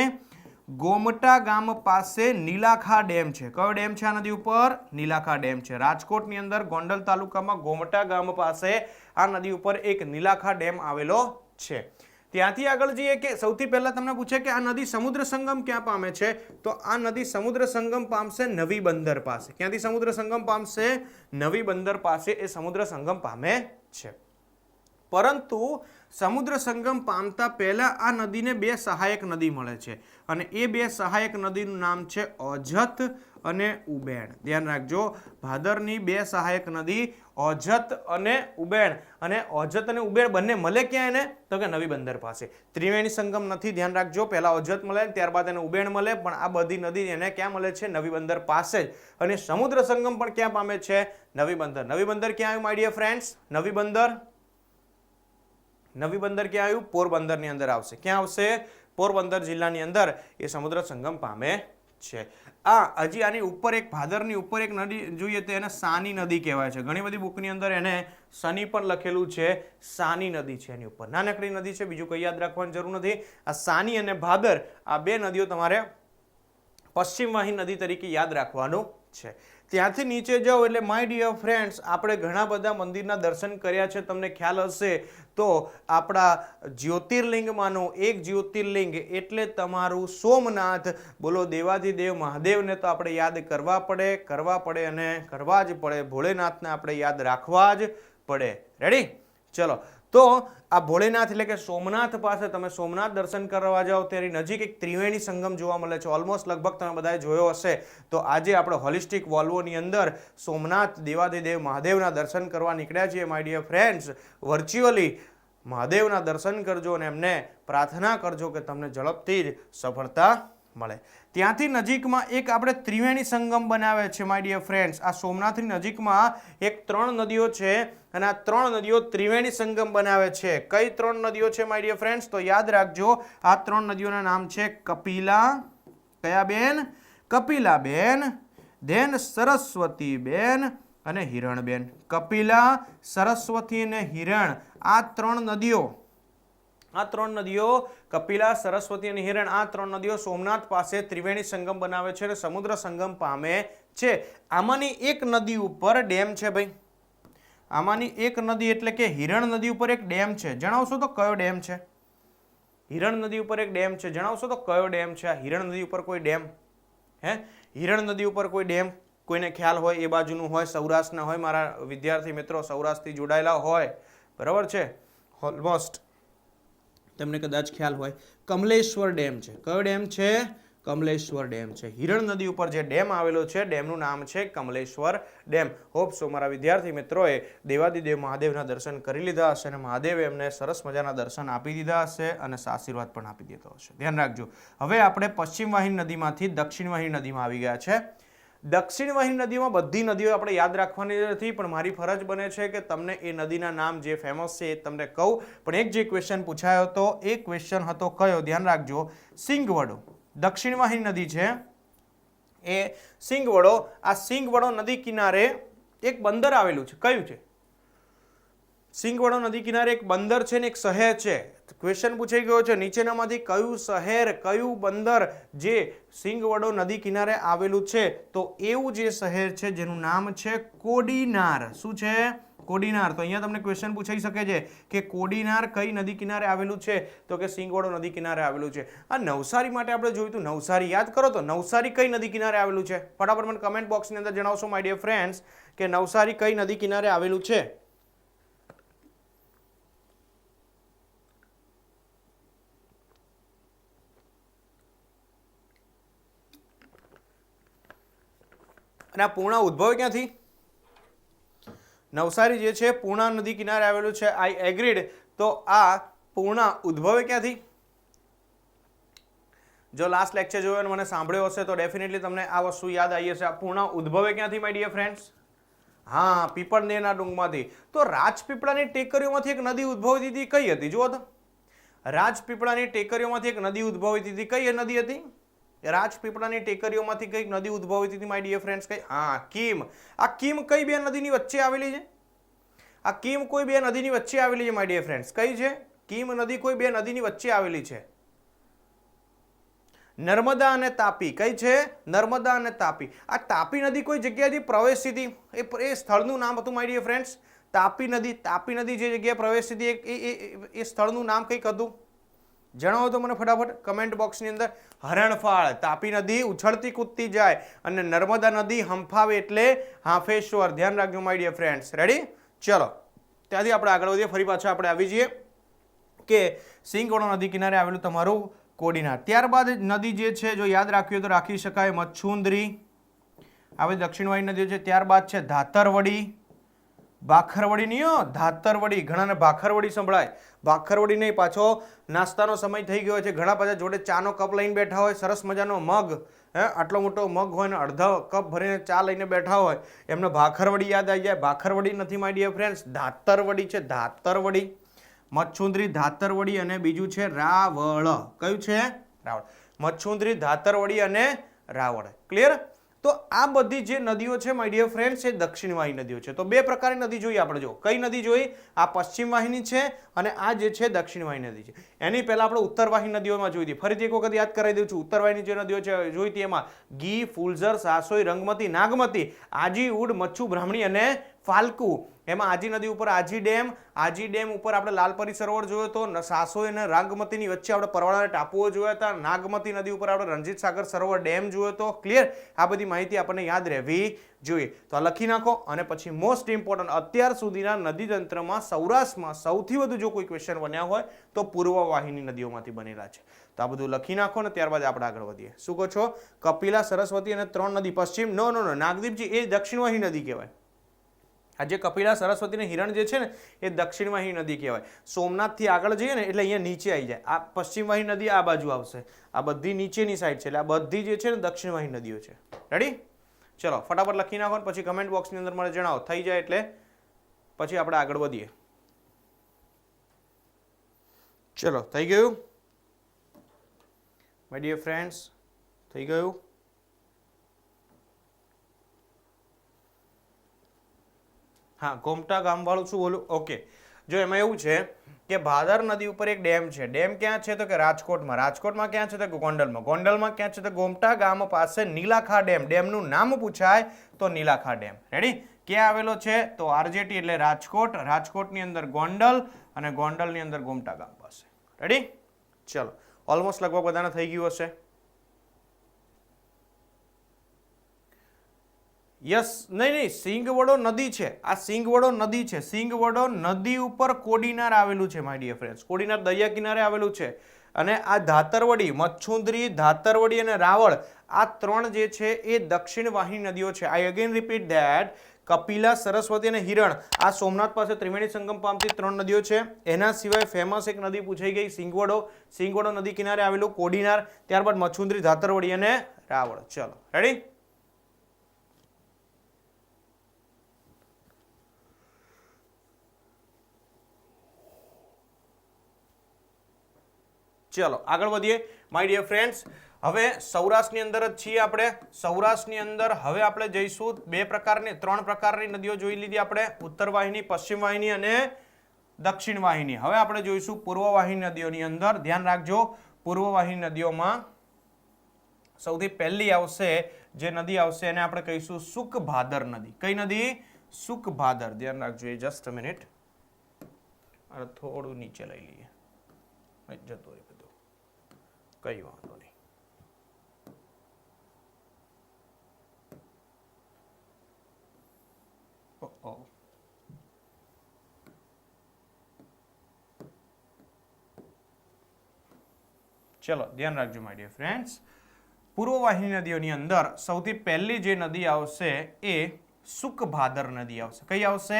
ગોમટા ગામ પાસે નીલાખા ડેમ છે. કયો ડેમ છે આ નદી ઉપર? નીલાખા ડેમ છે. રાજકોટની અંદર ગોંડલ તાલુકામાં ગોમટા ગામ પાસે આ નદી ઉપર એક નીલાખા ડેમ આવેલો છે. ત્યાંથી આગળ જઈએ કે સૌથી પહેલા તમને પૂછે કે આ નદી સમુદ્ર સંગમ ક્યાં પામે છે? તો આ નદી સમુદ્ર સંગમ પામશે નવી બંદર પાસે. ક્યાંથી સમુદ્ર સંગમ પામશે? નવી બંદર પાસે એ સમુદ્ર સંગમ પામે છે. પરંતુ સમુદ્ર સંગમ પામતા પહેલા આ નદીને 2 સહાયક નદી મળે છે અને એ 2 સહાયક નદીનું નામ છે ઓજત અને ઉબેણ. ધ્યાન રાખજો, ભાદરની 2 સહાયક નદી ઓજત અને ઉબેણ. અને ઓજત અને ઉબેણ બંને મળે ક્યાં એને? તો કે નવી બંદર પાસે. ત્રિવેણી સંગમ નથી, ધ્યાન રાખજો. પહેલા ઓજત મળે ત્યારબાદ એને ઉબેણ મળે, પણ આ બધી નદી એને ક્યાં મળે છે? નવી બંદર પાસે જ. અને સમુદ્ર સંગમ પણ ક્યાં પામે છે? નવી બંદર. નવી બંદર ક્યાં આવ્યું માય ડિયર ફ્રેન્ડ્સ? નવી બંદર ક્યાં આવ્યું? પોરબંદરની અંદર આવશે. ક્યાં આવશે? પોરબંદર જિલ્લાની અંદર એ સમુદ્ર સંગમ પામે છે. હજી આની ઉપર એક ભાદરની ઉપર એક નદી જોઈએ તો એને સાની નદી કહેવાય છે. ઘણી બધી બુકની અંદર એને સની પણ લખેલું છે. સાની નદી છે એની ઉપર. નાનકડી નદી છે, બીજું કંઈ યાદ રાખવાની જરૂર નથી. આ સાની અને ભાદર આ 2 નદીઓ તમારે પશ્ચિમ વાહી નદી તરીકે યાદ રાખવાનું છે. ત્યાંથી નીચે જાઓ એટલે માય ડિયર ફ્રેન્ડ્સ આપણે ઘણા બધા મંદિરના દર્શન કર્યા છે. તમને ખ્યાલ હશે તો આપણા જ્યોતિર્લિંગમાંનું એક જ્યોતિર્લિંગ એટલે તમારું સોમનાથ. બોલો દેવાધિદેવ મહાદેવને તો આપણે યાદ કરવા પડે અને કરવા જ પડે. ભોળેનાથને આપણે યાદ રાખવા જ પડે. રેડી? ચલો, તો આ ભોળેનાથ એટલે કે સોમનાથ પાસે તમે સોમનાથ દર્શન કરવા જાઓ ત્યારે નજીક એક ત્રિવેણી સંગમ જોવા મળે છે. ઓલમોસ્ટ લગભગ તમે બધાએ જોયો હશે. તો આજે આપણે હોલિસ્ટિક વોલ્વોની અંદર સોમનાથ દેવાધિદેવ મહાદેવના દર્શન કરવા નીકળ્યા છીએ માય ડિયર ફ્રેન્ડ્સ. વર્ચ્યુઅલી મહાદેવના દર્શન કરજો અને એમને પ્રાર્થના કરજો કે તમને ઝડપથી જ સફળતા મળે. ત્યાંથી નજીકમાં એક આપણે ત્રિવેણી સંગમ બનાવે છે માય ડિયર ફ્રેન્ડ્સ. આ સોમનાથની નજીકમાં એક 3 નદીઓ છે અને આ 3 નદીઓ ત્રિવેણી સંગમ બનાવે છે. કઈ 3 નદીઓ છે માય ડિયર ફ્રેન્ડ્સ? તો યાદ રાખજો, આ 3 નદીઓના નામ છે કપિલા, કયા બેન? કપિલાબેન, ધેન સરસ્વતીબેન અને હિરણબેન. કપિલા, સરસ્વતી અને હિરણ, આ 3 નદીઓ, આ 3 નદીઓ કપિલા, સરસ્વતી અને હિરણ, આ 3 નદીઓ સોમનાથ પાસે ત્રિવેણી સંગમ બનાવે છે અને સમુદ્ર સંગમ પામે છે. આમાંની એક નદી ઉપર ડેમ છે ભાઈ. આમાંની એક નદી એટલે કે હિરણ નદી ઉપર એક ડેમ છે. જણાવશો તો કયો ડેમ છે? હિરણ નદી ઉપર એક ડેમ છે. જણાવશો તો કયો ડેમ છે? આ હિરણ નદી ઉપર કોઈ ડેમ? હે, હિરણ નદી ઉપર કોઈ ડેમ કોઈને ખ્યાલ હોય? એ બાજુનું હોય, સૌરાષ્ટ્રના હોય, મારા વિદ્યાર્થી મિત્રો સૌરાષ્ટ્રથી જોડાયેલા હોય, બરાબર છે, ઓલમોસ્ટ તમને કદાચ ખ્યાલ હોય. કમલેશ્વર ડેમ છે. કયો ડેમ છે? કમલેશ્વર ડેમ છે. હિરણ નદી ઉપર જે ડેમ આવેલો છે ડેમનું નામ છે કમલેશ્વર ડેમ. હોપ સો મારા વિદ્યાર્થી મિત્રોએ દેવાદિદેવ મહાદેવના દર્શન કરી લીધા હશે અને મહાદેવે એમને સરસ મજાના દર્શન આપી દીધા હશે અને આશીર્વાદ પણ આપી દીધો હશે. ધ્યાન રાખજો. હવે આપણે પશ્ચિમ વાહિની નદીમાંથી દક્ષિણ વાહિની નદીમાં આવી ગયા છે. દક્ષિણ વાહિની નદીમાં બધી નદીઓ આપણે યાદ રાખવાની નથી, પણ મારી ફરજ બને છે કે તમને એ નદીના નામ જે ફેમસ છે એ તમને કહું. પણ એક જે ક્વેશ્ચન પૂછાયો હતો એ ક્વેશ્ચન હતો કયો? ધ્યાન રાખજો, સિંગવડો. દક્ષિણ વાહિની નદી છે એ સિંગવડો. આ સિંગવડો નદી કિનારે એક બંદર આવેલું છે. કયું છે? સિંગવડો નદી કિનારે એક બંદર છે ને એક શહેર છે. ક્વેશ્ચન પૂછાઈ ગયો છે નીચેનામાંથી કયું શહેર, કયું બંદર જે સિંગવડો નદી કિનારે આવેલું છે? તો એવું જે શહેર છે જેનું નામ છે કોડીનાર. શું છે? કોડીનાર. તો અહીંયા તમને ક્વેશ્ચન પૂછાઈ શકે છે કે કોડીનાર કઈ નદી કિનારે આવેલું છે? તો કે સિંગવડો નદી કિનારે આવેલું છે. આ નવસારી માટે આપણે જોયું હતું. નવસારી યાદ કરો તો નવસારી કઈ નદી કિનારે આવેલું છે? ફટાફટ મને કમેન્ટ બોક્સની અંદર જણાવશો માય ડિયર ફ્રેન્ડ્સ કે નવસારી કઈ નદી કિનારે આવેલું છે? અને આ પૂર્ણા ઉદ્ભવ ક્યાંથી? નવસારી જે છે પૂર્ણા નદી કિનારે આવેલું છે. આઈ એગ્રીડ. તો આ પૂર્ણા ઉદ્ભવે ક્યાંથી? જો લાસ્ટ લેક્ચર જોયો અને મને સાંભળ્યો હશે તો ડેફિનેટલી તમને આ વસ્તુ યાદ આવી હશે. આ પૂર્ણા ઉદ્ભવે ક્યાંથી માય ડિયર ફ્રેન્ડ્સ? હા, પીપળનેરના ડુંગમાંથી. તો રાજપીપળાની ટેકરીઓમાંથી એક નદી ઉદ્ભવતી હતી. કઈ હતી? જુઓ તો, રાજપીપળાની ટેકરીઓમાંથી એક નદી ઉદ્ભવતી હતી. કઈ નદી હતી? રાજપીપળાની ટેકરીઓમાંથી કઈક નદી ઉદ્ભવતી હતી માય ડિયર ફ્રેન્ડ્સ. કઈ? હા, કીમ. આ કીમ કઈ બે નદીની વચ્ચે આવેલી છે? આ કીમ કોઈ બે નદીની વચ્ચે આવેલી છે માય ડિયર ફ્રેન્ડ્સ. કઈ છે? કીમ નદી કોઈ બે નદીની વચ્ચે આવેલી છે. નર્મદા અને તાપી. કઈ છે? નર્મદા અને તાપી. આ તાપી નદી કોઈ જગ્યાએથી પ્રવેશી હતી. એ સ્થળનું નામ હતું માય ડિયર ફ્રેન્ડ્સ તાપી નદી. તાપી નદી જે જગ્યાએ પ્રવેશી હતી એ સ્થળનું નામ કંઈક હતું. જણાવો તો મને ફટાફટ કમેન્ટ બોક્સની અંદર. હરણફાળ. તાપી નદી ઉછળતી કૂદતી જાય અને નર્મદા નદી હંફાવે એટલે હાંફેશ્વર. ધ્યાન રાખજો માય ડિયર ફ્રેન્ડ્સ. રેડી? ચલો, ત્યાંથી આપણે આગળ વધીએ. ફરી પાછા આપણે આવી જઈએ કે સિંગવડો નદી કિનારે આવેલું તમારું કોડીનાર. ત્યારબાદ નદી જે છે જો યાદ રાખવી હોય તો રાખી શકાય મચ્છુંદરી. આવી દક્ષિણ વાહિની નદીઓ છે. ત્યારબાદ છે ધાતરવડી. ભાખરવડી નહીં હો, ધાતરવડી. ઘણાને ભાખરવડી સંભળાય. ભાખરવડી નહીં. પાછો નાસ્તાનો સમય થઈ ગયો છે. ઘણા પાછા જોડે ચાનો કપ લઈને બેઠા હોય. સરસ મજાનો મગ, આટલો મોટો મગ હોય ને અડધો કપ ભરીને ચા લઈને બેઠા હોય. એમને ભાખરવડી યાદ આવી જાય. ભાખરવડી નથી માય ડિયર ફ્રેન્ડ્સ, ધાતરવડી છે. ધાતરવડી. મચ્છુંદરી, ધાતરવડી અને બીજું છે રાવળ. કયું છે? રાવળ. મચ્છુંદરી, ધાતરવડી અને રાવળ. ક્લિયર? તો આ બધી જે નદીઓ છે માય ડિયર ફ્રેન્ડ્સ એ દક્ષિણ વાહિની નદીઓ છે. તો બે પ્રકારની નદી જોઈ આપણે. જો કઈ નદી જોઈ? આ પશ્ચિમ વાહિની છે અને આ જે છે દક્ષિણ વાહિની નદી છે. એની પહેલા આપણે ઉત્તર વાહિની નદીઓમાં જોઈ હતી. ફરીથી એક વખત યાદ કરાવી દઉં છું. ઉત્તર વાહિની જે નદીઓ છે જોઈ હતી એમાં ગી, ફુલઝર, સાસોઈ, રંગમતી, નાગમતી, આજી, ઉડ, મચ્છુ, બ્રાહ્મણી અને ફાલ્કુ. એમાં આજી નદી ઉપર આજી ડેમ ઉપર આપણે લાલપરી સરોવર જોયો તો, સાસોઈ અને રાંગમતીની વચ્ચે આપણે પરવાળાના ટાપુઓ જોયા હતા, નાગમતી નદી ઉપર આપણે રણજીત સાગર સરોવર ડેમ જોયો તો. ક્લિયર? આ બધી માહિતી આપણને યાદ રહેવી જોઈએ. તો આ લખી નાખો. અને પછી મોસ્ટ ઇમ્પોર્ટન્ટ, અત્યાર સુધીના નદી તંત્રમાં સૌરાષ્ટ્રમાં સૌથી વધુ જો કોઈ ક્વેશ્ચન બન્યા હોય તો પૂર્વવાહિની નદીઓમાંથી બનેલા છે. તો આ બધું લખી નાખો ને ત્યારબાદ આપણે આગળ વધીએ. શું કહો છો? કપિલા, સરસ્વતી અને 3 નદી પશ્ચિમ. નો નાગદીપજી એ દક્ષિણવાહિની નદી કહેવાય. આ જે કપિલા, સરસ્વતી અને હિરણ જે છે ને એ દક્ષિણવાહિની નદી કહેવાય. સોમનાથથી આગળ જઈએ ને એટલે અહીંયા નીચે આવી જાય. આ પશ્ચિમવાહિની નદી આ બાજુ આવશે. આ બધી નીચેની સાઈડ છે એટલે આ બધી જે છે ને દક્ષિણવાહિની નદીઓ છે. રેડી? ચલો ફટાફટ લખી નાખો ને પછી કમેન્ટ બોક્સની અંદર મને જણાવો. થઈ જાય એટલે પછી આપણે આગળ વધીએ. ચલો થઈ ગયું માય ડિયર ફ્રેન્ડ્સ? થઈ ગયું? હા, ગોમટા ગામવાળું શું બોલું? ઓકે. જો એમાં એવું છે કે ભાદર નદી ઉપર એક ડેમ છે. ડેમ ક્યાં છે? તો કે રાજકોટમાં. રાજકોટમાં ક્યાં છે? તો ગોંડલમાં. ગોંડલમાં ક્યાં છે? તો ગોમટા ગામ પાસે નીલાખા ડેમ. ડેમનું નામ પૂછાય તો નીલાખા ડેમ. રેડી? ક્યાં આવેલો છે? તો આરજેટી એટલે રાજકોટ. રાજકોટની અંદર ગોંડલ અને ગોંડલની અંદર ગોમટા ગામ પાસે. રેડી? ચલો ઓલમોસ્ટ લગભગ બધાને થઈ ગયું હશે. યસ, નહીં, સિંગવડો નદી છે. આ સિંગવડો નદી છે. સિંગવડો નદી ઉપર કોડીનાર આવેલું છે માય ડિયર ફ્રેન્ડ્સ. કોડીનાર દરિયા કિનારે આવેલું છે. અને આ ધાતરવડી, મચ્છુંદરી, ધાતરવડી અને રાવળ આ 3 જે છે એ દક્ષિણ વાહિની નદીઓ છે. I again repeat that Kapila, Saraswati અને હિરણ આ સોમનાથ પાસે ત્રિવેણી સંગમ પામતી 3 નદીઓ છે. એના સિવાય ફેમસ એક નદી પૂછાઈ ગઈ સિંગવડો. સિંગવડો નદી કિનારે આવેલું કોડીનાર, ત્યારબાદ મચ્છુંદરી, ધાતરવડી અને રાવળ. ચલો રેડી? ચલો આગળ વધીએ માય ડિયર ફ્રેન્ડ્સ. હવે સૌરાષ્ટ્રની અંદર જ છીએ આપણે. સૌરાષ્ટ્રની અંદર હવે આપણે જઈશું 3 પ્રકારની નદીઓ જોઈ લીધી આપણે, ઉત્તર વાહિની, પશ્ચિમ વાહિની અને દક્ષિણ વાહિની. હવે આપણે જોઈશું પૂર્વ વાહિની નદીઓની અંદર. ધ્યાન રાખજો, પૂર્વ વાહિની નદીઓમાં સૌથી પહેલી આવશે જે નદી આવશે એને આપણે કહીશું સુખભાદર નદી. કઈ નદી? સુખભાદર. ધ્યાન રાખજો. જસ્ટ અ મિનિટ, થોડું નીચે લઈ લઈએ. જતો રહે બધું, કઈ વાંધો નહીં. ચલો ધ્યાન રાખજો માય ડિયર ફ્રેન્ડ્સ. પૂર્વ વાહિની નદીઓની અંદર સૌથી પહેલી જે નદી આવશે એ સુખભાદર નદી આવશે. કઈ આવશે?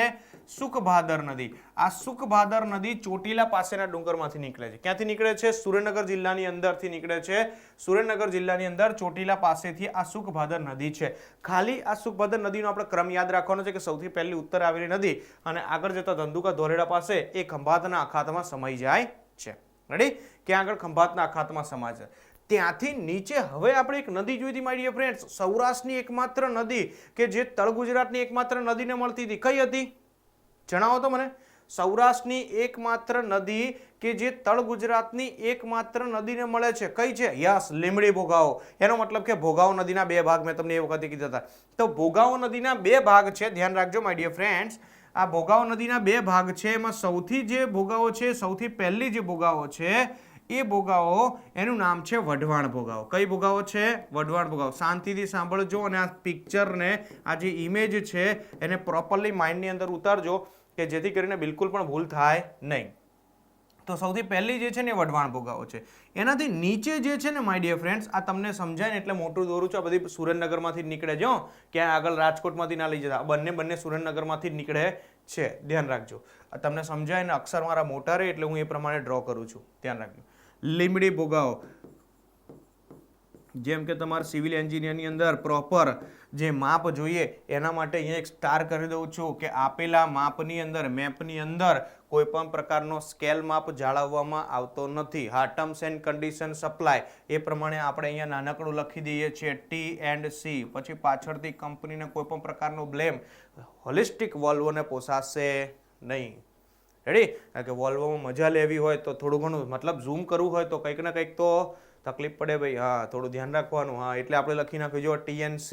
સુખભાદર નદી. આ સુખભાદર નદી ચોટીલા પાસેના ડુંગરમાંથી નીકળે છે. ક્યાંથી નીકળે છે? સુરેન્દ્રનગર જિલ્લાની અંદરથી નીકળે છે. સુરેન્દ્રનગર જિલ્લાની અંદર ચોટીલા પાસેથી આ સુખભાદર નદી છે. ખાલી આ સુખભાદર નદીનો આપણે ક્રમ યાદ રાખવાનો છે કે સૌથી પહેલી ઉત્તર આવેલી નદી અને આગળ જતા ધંધુકા ધોલેડા પાસે એ ખંભાતના અખાતમાં સમાઈ જાય છે. રેડી? ક્યાં આગળ? ખંભાતના અખાતમાં સમાય છે. ત્યાંથી નીચે હવે આપણે એક નદી જોઈ હતી માય ડિયર ફ્રેન્ડ્સ, સૌરાષ્ટ્રની એકમાત્ર નદી કે જે તળ ગુજરાતની એકમાત્ર નદીને મળતી હતી. કઈ હતી? જણાવો તો મને. સૌરાષ્ટ્રની એકમાત્ર નદી કે જે તળ ગુજરાતની એકમાત્ર નદીને મળે છે. કઈ છે? યસ, લીમડી ભોગાવો. એનો મતલબ કે ભોગાવો નદીના 2 ભાગ મેં તમને એ વખતે કીધા હતા. તો ભોગાવો નદીના 2 ભાગ છે. ધ્યાન રાખજો માય ડિયર ફ્રેન્ડ્સ. આ ભોગાવો નદીના 2 ભાગ છે. એમાં સૌથી જે ભોગાવો છે, સૌથી પહેલી જે ભોગાવો છે એ ભોગાવો એનું નામ છે વઢવાણ ભોગાવો. કઈ ભોગાવો છે? વઢવાણ ભોગાવો. શાંતિથી સાંભળજો અને આ પિક્ચરને, આ જે ઇમેજ છે એને પ્રોપરલી માઇન્ડની અંદર ઉતારજો કે જેથી કરીને બિલકુલ પણ ભૂલ થાય નહીં. તો સૌથી પહેલી જે છે ને વઢવાણ ભોગાવો છે. એનાથી નીચે જે છે ને માય ડિયર ફ્રેન્ડ્સ, આ તમને સમજાય ને એટલે મોટું દોરું છું. આ બધી સુરેન્દ્રનગરમાંથી જ નીકળે છે. ક્યાં આગળ રાજકોટમાંથી ના લઈ જતા. બંને સુરેન્દ્રનગરમાંથી જ નીકળે છે. ધ્યાન રાખજો. આ તમને સમજાય ને અક્ષર મારા મોટા રહે એટલે હું એ પ્રમાણે ડ્રો કરું છું. ધ્યાન રાખજો. લીમડી ભોગાવો, જેમ કે તમારે સિવિલ એન્જિનિયરની અંદર પ્રોપર જે માપ જોઈએ એના માટે અહીંયા એક સ્ટાર કરી દઉં છું કે આપેલા માપની અંદર, મેપની અંદર કોઈ પણ પ્રકારનો સ્કેલ માપ જાળવવામાં આવતો નથી. હા, ટર્મ્સ એન્ડ કન્ડિશન સપ્લાય એ પ્રમાણે આપણે અહીંયા નાનકડું લખી દઈએ છીએ T&C. પછી પાછળથી કંપનીને કોઈ પણ પ્રકારનો બ્લેમ. હોલિસ્ટિક વોલ્વોને પોસાશે નહીં. રેડી? કારણ કે વોલ્વોમાં મજા લેવી હોય તો થોડું ઘણું મતલબ ઝૂમ કરવું હોય તો કંઈક ને કંઈક તો તકલીફ પડે ભાઈ. હા, થોડું ધ્યાન રાખવાનું. હા, એટલે આપણે લખી નાખ્યું જો T&C.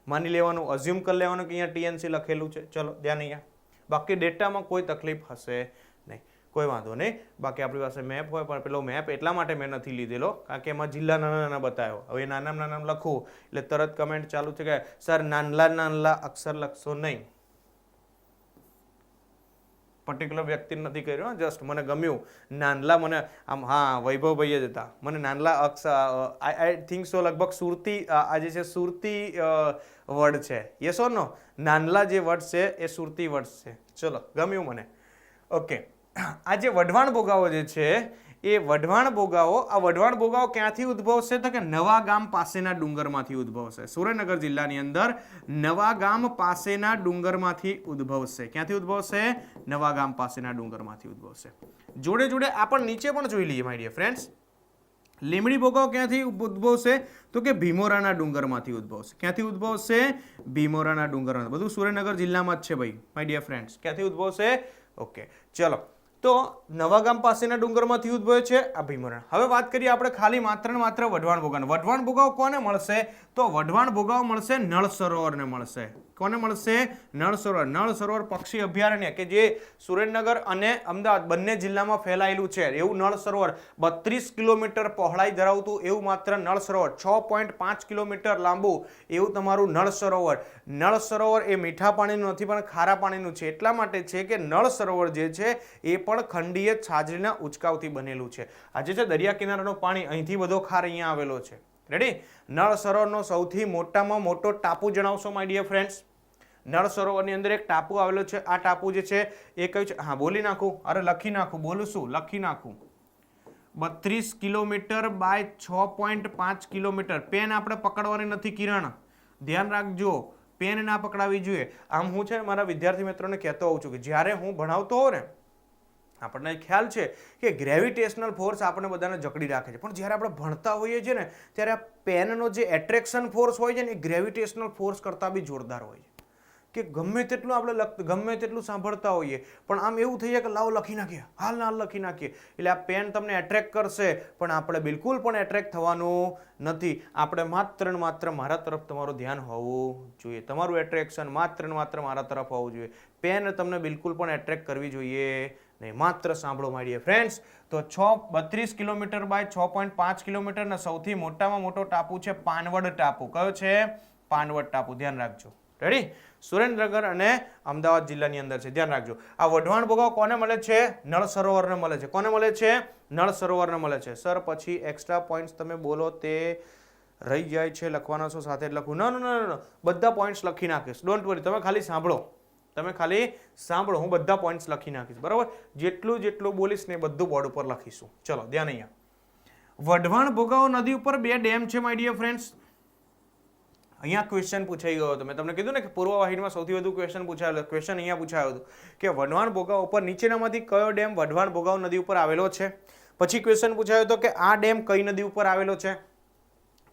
માની લેવાનું, અઝ્યુમ કરી લેવાનું કે અહીંયા T&C લખેલું છે. ચલો ધ્યાન અહીંયા બાકી ડેટામાં કોઈ તકલીફ હશે નહીં, કોઈ વાંધો નહીં. બાકી આપણી પાસે મેપ હોય, પણ પેલો મેપ એટલા માટે મેં નથી લીધેલો કારણ કે એમાં જિલ્લા નાના નાના બતાવ્યો. હવે નાનામાં નાના લખું એટલે તરત કમેન્ટ ચાલુ છે કે સર નાનલા નાનલા અક્ષર લખશો નહીં. પર્ટિક્યુલર વ્યક્તિ નથી કર્યો, જસ્ટ મને ગમ્યું નાનલા, મને આમ હા વૈભવભાઈ જ હતા, મને નાનલા અક્ષર આઈ થિંક સો લગભગ સુરતી આ જે છે સુરતી વર્ડ છે. યસ ઓર નો? નાનલા જે વર્ડ છે એ સુરતી વર્ડ છે. ચલો ગમ્યું મને. ઓકે, આ જે વઢવાણ ભોગાવો જે છે એ વઢવાણ ભોગાવો, આ વઢવાણ ભોગાવો ક્યાંથી ઉદ્ભવશે તો કે નવા ગામ પાસેના ડુંગરમાંથી ઉદ્ભવશે. સુરેન્દ્રનગર જિલ્લાની અંદર નવા ગામ પાસેના ડુંગરમાંથી ઉદ્ભવશે. ક્યાંથી ઉદ્ભવશે? નવા ગામ પાસેના ડુંગરમાંથી ઉદ્ભવશે. જોડે જોડે આપણે નીચે પણ જોઈ લઈએ my dear friends. Limdi Bhogavo ક્યાંથી ઉદ્ભવશે તો કે ભીમોરાના ડુંગરમાંથી ઉદ્ભવશે. ક્યાંથી ઉદ્ભવશે? ભીમોરાના ડુંગરમાંથી. બધું સુરેન્દ્રનગર જિલ્લામાં જ છે ભાઈ માય ડિયર ફ્રેન્ડ્સ. ક્યાંથી ઉદ્ભવશે? ઓકે ચલો, તો નવા ગામ પાસેના ડુંગરમાંથી ઉદ્ભવે છે આ ભીમોરા. હવે વાત કરીએ આપણે ખાલી માત્ર ને માત્ર વઢવાણ ભોગાવો. વઢવાણ ભોગાવો કોને મળશે તો વઢવાણ ભોગાવો મળશે નળ સરોવરને મળશે. કોને મળશે? નળ સરોવર. નળ સરોવર પક્ષી અભયારણ્ય કે જે સુરેન્દ્રનગર અને અમદાવાદ બંને જિલ્લામાં ફેલાયેલું છે એવું નળ સરોવર, 32 કિલોમીટર પહોળાઈ ધરાવતું એવું માત્ર નળ સરોવર, 6.5 કિલોમીટર લાંબુ એવું તમારું નળ સરોવર. નળ સરોવર એ મીઠા પાણીનું નથી પણ ખારા પાણીનું છે. એટલા માટે છે કે નળ સરોવર જે છે એ પણ ખંડીય છાજલીના ઉચકાવથી બનેલું છે. આજે છે દરિયા કિનારાનું પાણી અહીંથી બધો ખાર અહીંયા આવેલો છે. રેડી? નળ સરોવરનો સૌથી મોટામાં મોટો ટાપુ જણાવશો માય ડિયર ફ્રેન્ડ્સ? નળ સરોવરની અંદર એક ટાપુ આવેલો છે. આ ટાપુ જે છે એ કયું છે? હા બોલી નાખું, અરે લખી નાખું, બોલું શું લખી નાખું. 32 કિલોમીટર બાય 6.5 કિલોમીટર. પેન આપણે પકડવાની નથી કિરણ, ધ્યાન રાખજો, પેન ના પકડાવી જોઈએ. આમ હું છે મારા વિદ્યાર્થી મિત્રોને કહેતો હોઉં છું કે જ્યારે હું ભણાવતો હોઉં ને આપણને ખ્યાલ છે કે ગ્રેવિટેશનલ ફોર્સ આપણે બધાને જકડી રાખે છે, પણ જ્યારે આપણે ભણતા હોઈએ છીએ ને ત્યારે આ પેનનો જે એટ્રેક્શન ફોર્સ હોય છે ને એ ગ્રેવિટેશનલ ફોર્સ કરતાં બી જોરદાર હોય છે. કે ગમે તેટલું આપણે ગમે તેટલું સાંભળતા હોઈએ પણ આમ એવું થઈ જાય કે લાવો લખી નાખીએ, હાલ ના લખી નાખીએ, એટલે આ પેન તમને એટ્રેક્ટ કરશે પણ આપણે બિલકુલ પણ એટ્રેક્ટ થવાનું નથી. આપણે માત્ર ને માત્ર મારા તરફ તમારું ધ્યાન હોવું જોઈએ, તમારું એટ્રેક્શન માત્ર ને માત્ર મારા તરફ હોવું જોઈએ. પેન તમને બિલકુલ પણ એટ્રેક્ટ કરવી જોઈએ નહીં. માત્ર સાંભળો માય ડિયર ફ્રેન્ડ્સ. તો 32 કિલોમીટર બાય 6.5 કિલોમીટરના સૌથી મોટામાં મોટો ટાપુ છે પાનવડ ટાપુ. કયો છે? પાનવડ ટાપુ. ધ્યાન રાખજો. રેડી? સુરેન્દ્રનગર અને અમદાવાદ જિલ્લાની અંદર છે, ધ્યાન રાખજો. આ વઢવાણ ભોગાવો કોને મળે છે? નળ સરોવરને મળે છે. કોને મળે છે? નળ સરોવરને મળે છે. સર પછી એક્સ્ટ્રા પોઈન્ટ્સ તમે બોલો તે રહી જાય છે, લખવાના છો સાથે લખું? ન બધા પોઈન્ટ્સ લખી નાખીશ, ડોન્ટ વરી. તમે ખાલી સાંભળો, તમે ખાલી સાંભળો, હું બધા પોઈન્ટ્સ લખી નાખીશ, બરાબર? જેટલું બોલીશ ને બધું બોર્ડ ઉપર લખીશું. ચલો ધ્યાન અહીંયા. વઢવાણ ભોગાવો નદી ઉપર 2 ડેમ છે માય ડિયર ફ્રેન્ડ્સ. અહીંયા ક્વેશ્ચન પૂછાઈ ગયો હતો. મેં તમને કીધું ને કે પૂર્વવાહિનીમાં સૌથી વધુ ક્વેશ્ચન પૂછાયેલો. ક્વેશ્ચન અહીંયા પૂછાયો હતો કે વઢવાણ ભોગાવો ઉપર નીચેનામાંથી કયો ડેમ વઢવાણ ભોગાવો નદી ઉપર આવેલો છે? પછી ક્વેશ્ચન પૂછાયો હતો કે આ ડેમ કઈ નદી ઉપર આવેલો છે?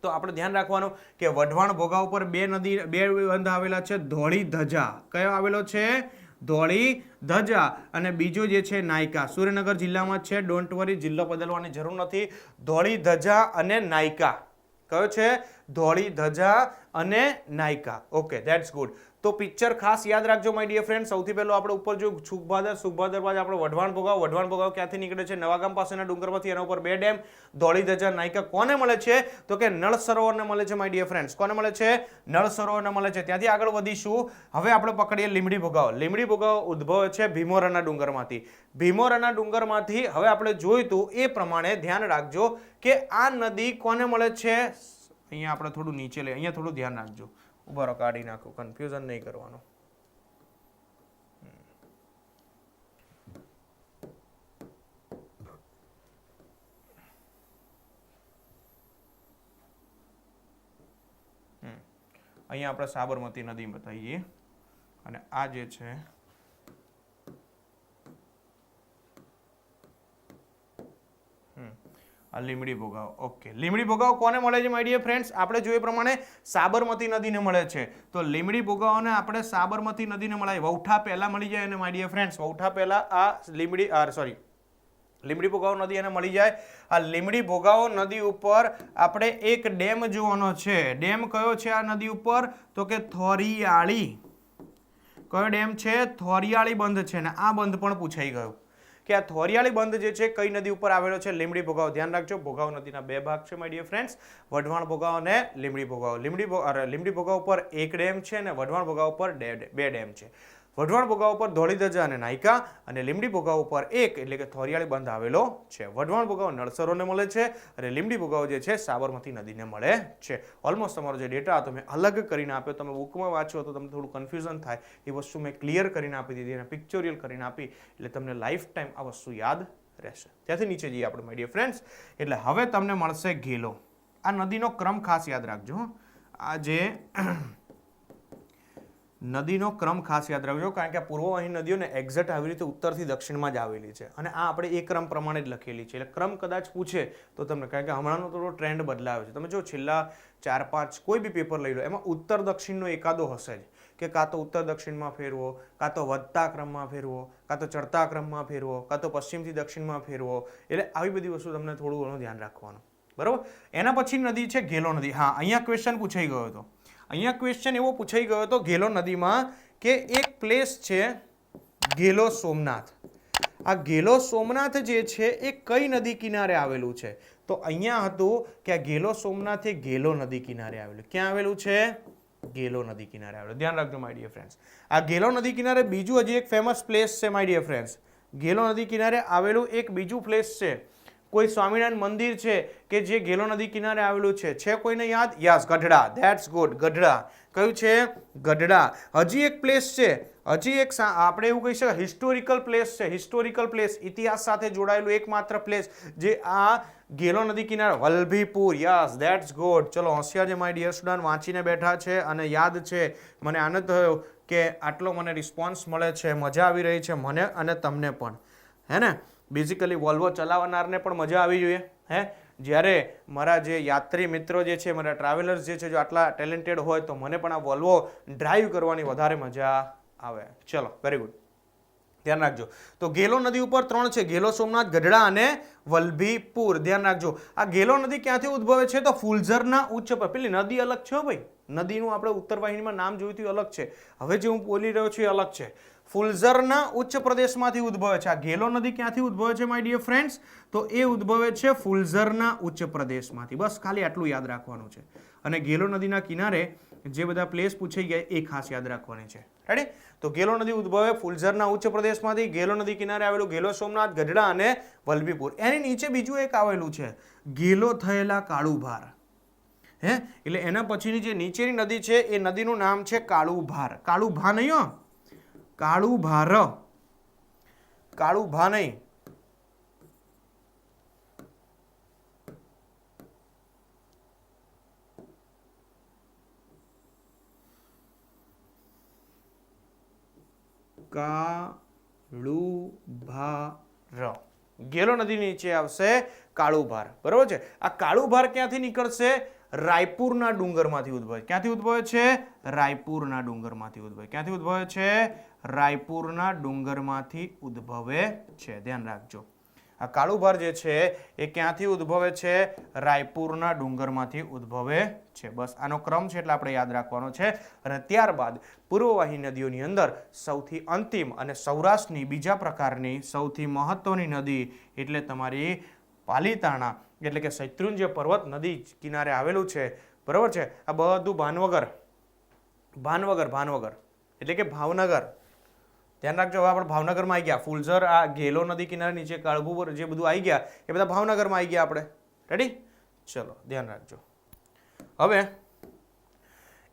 તો આપણે ધ્યાન રાખવાનું કે વઢવાણ ભોગાવો ઉપર 2 બંધ આવેલા છે. ધોળી ધજા કયો આવેલો છે? ધોળી ધજા. અને બીજો જે છે નાયકા, સુરેન્દ્રનગર જિલ્લામાં છે, ડોન્ટ વરી, જિલ્લો બદલવાની જરૂર નથી. ધોળી ધજા અને નાયકા. કયો છે? ધોળી ધજા અને નાયકા. Okay, that's good. તો પિક્ચર ખાસ યાદ રાખજો માય ડિયર ફ્રેન્ડ. સૌથી પહેલો આપણે ઉપર જો સુખભાદર બાદ આપણે વઢવાણ ભોગાવો ક્યાંથી નીકળે છે? નવાગામ પાસેના ડુંગરમાંથી. એના ઉપર 2 ડેમ, ધોળી ધજા, નાયકા. કોને મળે છે તો કે નળ સરોવરને મળે છે માય ડિયર ફ્રેન્ડ્સ. કોને મળે છે? નળ સરોવરને મળે છે. ત્યાંથી આગળ વધીશું. હવે આપણે પકડીએ લીમડી ભોગાવો. લીમડી ભોગાવો ઉદ્ભવે છે ભીમોરાના ડુંગરમાંથી. ભીમોરાના ડુંગરમાંથી હવે આપણે જોયું તું એ પ્રમાણે ધ્યાન રાખજો કે આ નદી કોને મળે છે? અહીંયા આપણે થોડું નીચે લઈએ, અહીંયા થોડું ધ્યાન રાખજો. ઉભા રહો, કાઢી નાખો, કન્ફ્યુઝન નહીં કરવાનું. અહીંયા આપણે સાબરમતી નદી બતાવીએ અને આ જે છે લીમડી ભોગાવો. ઓકે, લીમડી ભોગાવો કોને મળે છે માય ડિયર ફ્રેન્ડ્સ? આપણે જોઈએ પ્રમાણે સાબરમતી નદીને મળે છે. તો લીમડી ભોગાવોને આપણે સાબરમતી નદીને મળે. વૌઠા પહેલા મળી જાય અને માય ડિયર ફ્રેન્ડ્સ વૌઠા પહેલા આ લીમડી ભોગાવો નદી એને મળી જાય. આ લીમડી ભોગાવો નદી ઉપર આપણે એક ડેમ જોવાનો છે. ડેમ કયો છે આ નદી ઉપર? તો કે થોરિયાળી. કયો ડેમ છે? થોરિયાળી બંધ છે, ને આ બંધ પણ પૂછાઈ ગયો કે આ થોરિયાળી બંધ જે છે કઈ નદી ઉપર આવેલો છે? લીંબડી ભોગાવ. ધ્યાન રાખજો, ભોગાવ નદીના બે ભાગ છે my dear friends, Wadhwan Bhogav અને લીંબડી ભોગાવ. લીંબડી ભોગાવ ઉપર એક ડેમ છે અને વઢવાણ ભોગાવ ઉપર બે ડેમ છે. વઢવાણ ભોગાવ ઉપર ધોળીધજા અને નાયકા, અને લીંબડી ભોગાવ ઉપર એક એટલે કે થોરિયાળી બંધ આવેલો છે. વઢવાણ ભોગાવ નળસરોને મળે છે અને લીંબડી ભોગાવ જે છે સાબરમતી નદીને મળે છે. ઓલમોસ્ટ તમારો જે ડેટા હતો મેં અલગ કરીને આપ્યો, તમે બુકમાં વાંચો તો તમને થોડું કન્ફ્યુઝન થાય, એ વસ્તુ મેં ક્લિયર કરીને આપી દીધી અને પિક્ચોરિયલ કરીને આપી, એટલે તમને લાઈફ ટાઈમ આ વસ્તુ યાદ રહેશે. ત્યાંથી નીચે જઈએ આપણે માય ડિયર ફ્રેન્ડ્સ. એટલે હવે તમને મળશે ઘેલો. આ નદીનો ક્રમ ખાસ યાદ રાખજો. આ જે નદીનો ક્રમ ખાસ યાદ રાખજો, કારણ કે આ પૂર્વવાહી નદીઓને એક્ઝેક્ટ આવી રીતે ઉત્તરથી દક્ષિણમાં જ આવેલી છે, અને આ આપણે એ ક્રમ પ્રમાણે જ લખેલી છે. એટલે ક્રમ કદાચ પૂછે તો તમને, કારણ કે હમણાંનો થોડો ટ્રેન્ડ બદલાયો છે. તમે જો છેલ્લા 4-5 કોઈ બી પેપર લઈ લો, એમાં ઉત્તર દક્ષિણનો એકાદો હશે જ, કે કાં તો ઉત્તર દક્ષિણમાં ફેરવો, કાં તો વધતા ક્રમમાં ફેરવો, કાં તો ચડતા ક્રમમાં ફેરવો, કાં તો પશ્ચિમથી દક્ષિણમાં ફેરવો. એટલે આવી બધી વસ્તુ તમને થોડું ઘણું ધ્યાન રાખવાનું, બરોબર. એના પછી નદી છે ઘેલો નદી. હા, અહીંયા ક્વેશ્ચન પૂછાઈ ગયો હતો. અહીંયા ક્વેશ્ચન એવો પૂછાઈ ગયો હતો ઘેલો નદીમાં કે એક પ્લેસ છે ઘેલો સોમનાથ. આ ઘેલો સોમનાથ જે છે એ કઈ નદી કિનારે આવેલું છે? તો અહીંયા હતું કે આ ઘેલો સોમનાથ એ ઘેલો નદી કિનારે આવેલું. ક્યાં આવેલું છે? ઘેલો નદી કિનારે આવેલું. ધ્યાન રાખજો માય ડિયર ફ્રેન્ડ્સ. આ ઘેલો નદી કિનારે બીજું હજી એક ફેમસ પ્લેસ છે માય ડિયર ફ્રેન્ડ્સ. ઘેલો નદી કિનારે આવેલું એક બીજું પ્લેસ છે. કોઈ સ્વામિનારાયણ મંદિર છે કે જે ઘેલો નદી કિનારે આવેલું છે? છે કોઈને યાદ? Yes, Gadhada. That's good, Gadhada. કયું છે? ગઢડા. હજી એક પ્લેસ છે, હજી એક આપણે એવું કહી શકીએ હિસ્ટોરિકલ પ્લેસ છે. હિસ્ટોરિકલ પ્લેસ, ઇતિહાસ સાથે જોડાયેલું એકમાત્ર પ્લેસ જે આ ઘેલો નદી કિનારે, વલભીપુર. Yes, that's good. ચલો, હોશિયાર જે માય ડિયર સ્ટુડન્ટ વાંચીને બેઠા છે અને યાદ છે. મને આનંદ થયો કે આટલો મને રિસ્પોન્સ મળે છે, મજા આવી રહી છે મને અને તમને પણ, હે ને? બેઝિકલી વોલ્વો ચલાવનારને પણ મજા આવી જોઈએ, હે? જ્યારે મારા જે યાત્રી મિત્રો જે છે, મારા ટ્રાવેલર્સ જે છે, જો આટલા ટેલેન્ટેડ હોય તો મને પણ આ વોલ્વો ડ્રાઈવ કરવાની વધારે મજા આવે. ચલો, વેરી ગુડ. ધ્યાન રાખજો. તો ઘેલો નદી ઉપર 3 છે, ઘેલો સોમનાથ, ગઢડા અને વલભીપુર. ધ્યાન રાખજો. આ ઘેલો નદી ક્યાંથી ઉદ્ભવે છે? તો ફુલઝરના ઉચ્ચ પર. પેલી નદી અલગ છે ભાઈ, નદીનું આપણે ઉત્તર વાહિનીમાં નામ જોયું હતું અલગ છે, હવે જે હું બોલી રહ્યો છું એ અલગ છે. ફુલઝરના ઉચ્ચ પ્રદેશમાંથી ઉદ્ભવે છે. આ ઘેલો નદી ક્યાંથી ઉદ્ભવે છે માય ડિયર ફ્રેન્ડ્સ? તો એ ઉદ્ભવે છે ફુલઝરના ઉચ્ચ પ્રદેશમાંથી. બસ ખાલી આટલું યાદ રાખવાનું છે. અને ઘેલો નદીના કિનારે જે બધા પ્લેસ પૂછાઈ ગયા એ ખાસ યાદ રાખવાની છે. રેડી? તો ઘેલો નદી ઉદ્ભવે ફુલઝરના ઉચ્ચ પ્રદેશમાંથી. ઘેલો નદી કિનારે આવેલું ઘેલો સોમનાથ, ગઢડા અને વલભીપુર. એની નીચે બીજું એક આવેલું છે, ઘેલો થયેલા કાળુભાર. હે? એટલે એના પછીની જે નીચેની નદી છે એ નદીનું નામ છે કાળુભાર. કાળુભા નહીં હો, કાળુભાર, કાળુભા નહીં. કાળુભાર. ઘેલો નદી નીચે આવશે કાળુભાર, બરોબર છે. આ કાળુભાર ક્યાંથી નીકળશે? રાયપુરના ડુંગરમાંથી ઉદ્ભવે. ક્યાંથી ઉદ્ભવે છે? રાયપુરના ડુંગરમાંથી ઉદ્ભવે. ક્યાંથી ઉદ્ભવે છે? રાયપુરના ડુંગરમાંથી ઉદ્ભવે છે. ધ્યાન રાખજો. આ કાળુભાર જે છે એ ક્યાંથી ઉદ્ભવે છે? રાયપુરના ડુંગરમાંથી ઉદ્ભવે છે. બસ આનો ક્રમ છે એટલે આપણે યાદ રાખવાનો છે. અને ત્યારબાદ પૂર્વવાહી નદીઓની અંદર સૌથી અંતિમ અને સૌરાષ્ટ્રની બીજા પ્રકારની સૌથી મહત્વની નદી એટલે તમારી પાલીતાણા, એટલે કે શૈત્રુંજય પર્વત નદી કિનારે આવેલું છે, બરોબર છે. આ બધું ભાવનગર એટલે કે ભાવનગર. ધ્યાન રાખજો. હવે આપણે ભાવનગરમાં આવી ગયા. ફુલઝર, આ ઘેલો નદી કિનારે નીચે કાળભુપુર જે બધું આવી ગયા એ બધા ભાવનગરમાં આવી ગયા આપણે. રેડી? ચલો, ધ્યાન રાખજો. હવે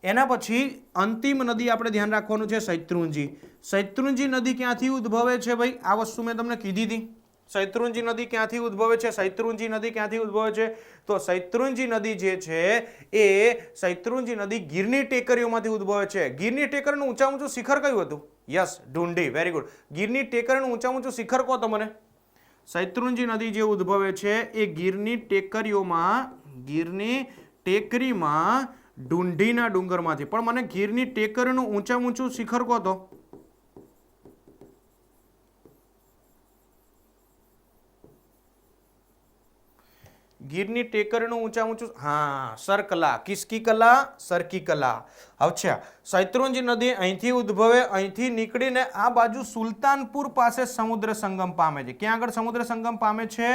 એના પછી અંતિમ નદી આપણે ધ્યાન રાખવાનું છે શૈત્રુંજી. શૈત્રુંજી નદી ક્યાંથી ઉદ્ભવે છે ભાઈ? આ વસ્તુ મેં તમને કીધી હતી. શૈત્રુંજી નદી ક્યાંથી ઉદ્ભવે છે? શૈત્રુંજી નદી ક્યાંથી ઉદ્ભવે છે? તો શૈત્રુંજી નદી જે છે એ શૈત્રુંજી નદી ગીરની ટેકરીઓમાંથી ઉદ્ભવે છે. ગીરની ટેકરીનું ઊંચું શિખર કયું હતું? યસ, ઢુંડી. Very good. ગીરની ટેકરીનું ઊંચું શિખર કહો તો મને. શૈત્રુંજી નદી જે ઉદ્ભવે છે એ ગીરની ટેકરીમાં ઢુંડીના ડુંગરમાંથી. પણ મને ગીરની ટેકરીનું ઊંચું શિખર કહો તો. ગીરની ટેકરીનું ઊંચામાં ઊંચું, હા, સરકલા. કિસકી કલા? સરકી કલા. અચ્છા, શૈત્રુંજી નદી અહીંથી ઉદ્ભવે, અહીંથી નીકળીને આ બાજુ સુલતાનપુર પાસે સમુદ્ર સંગમ પામે છે. ક્યાં આગળ સમુદ્ર સંગમ પામે છે?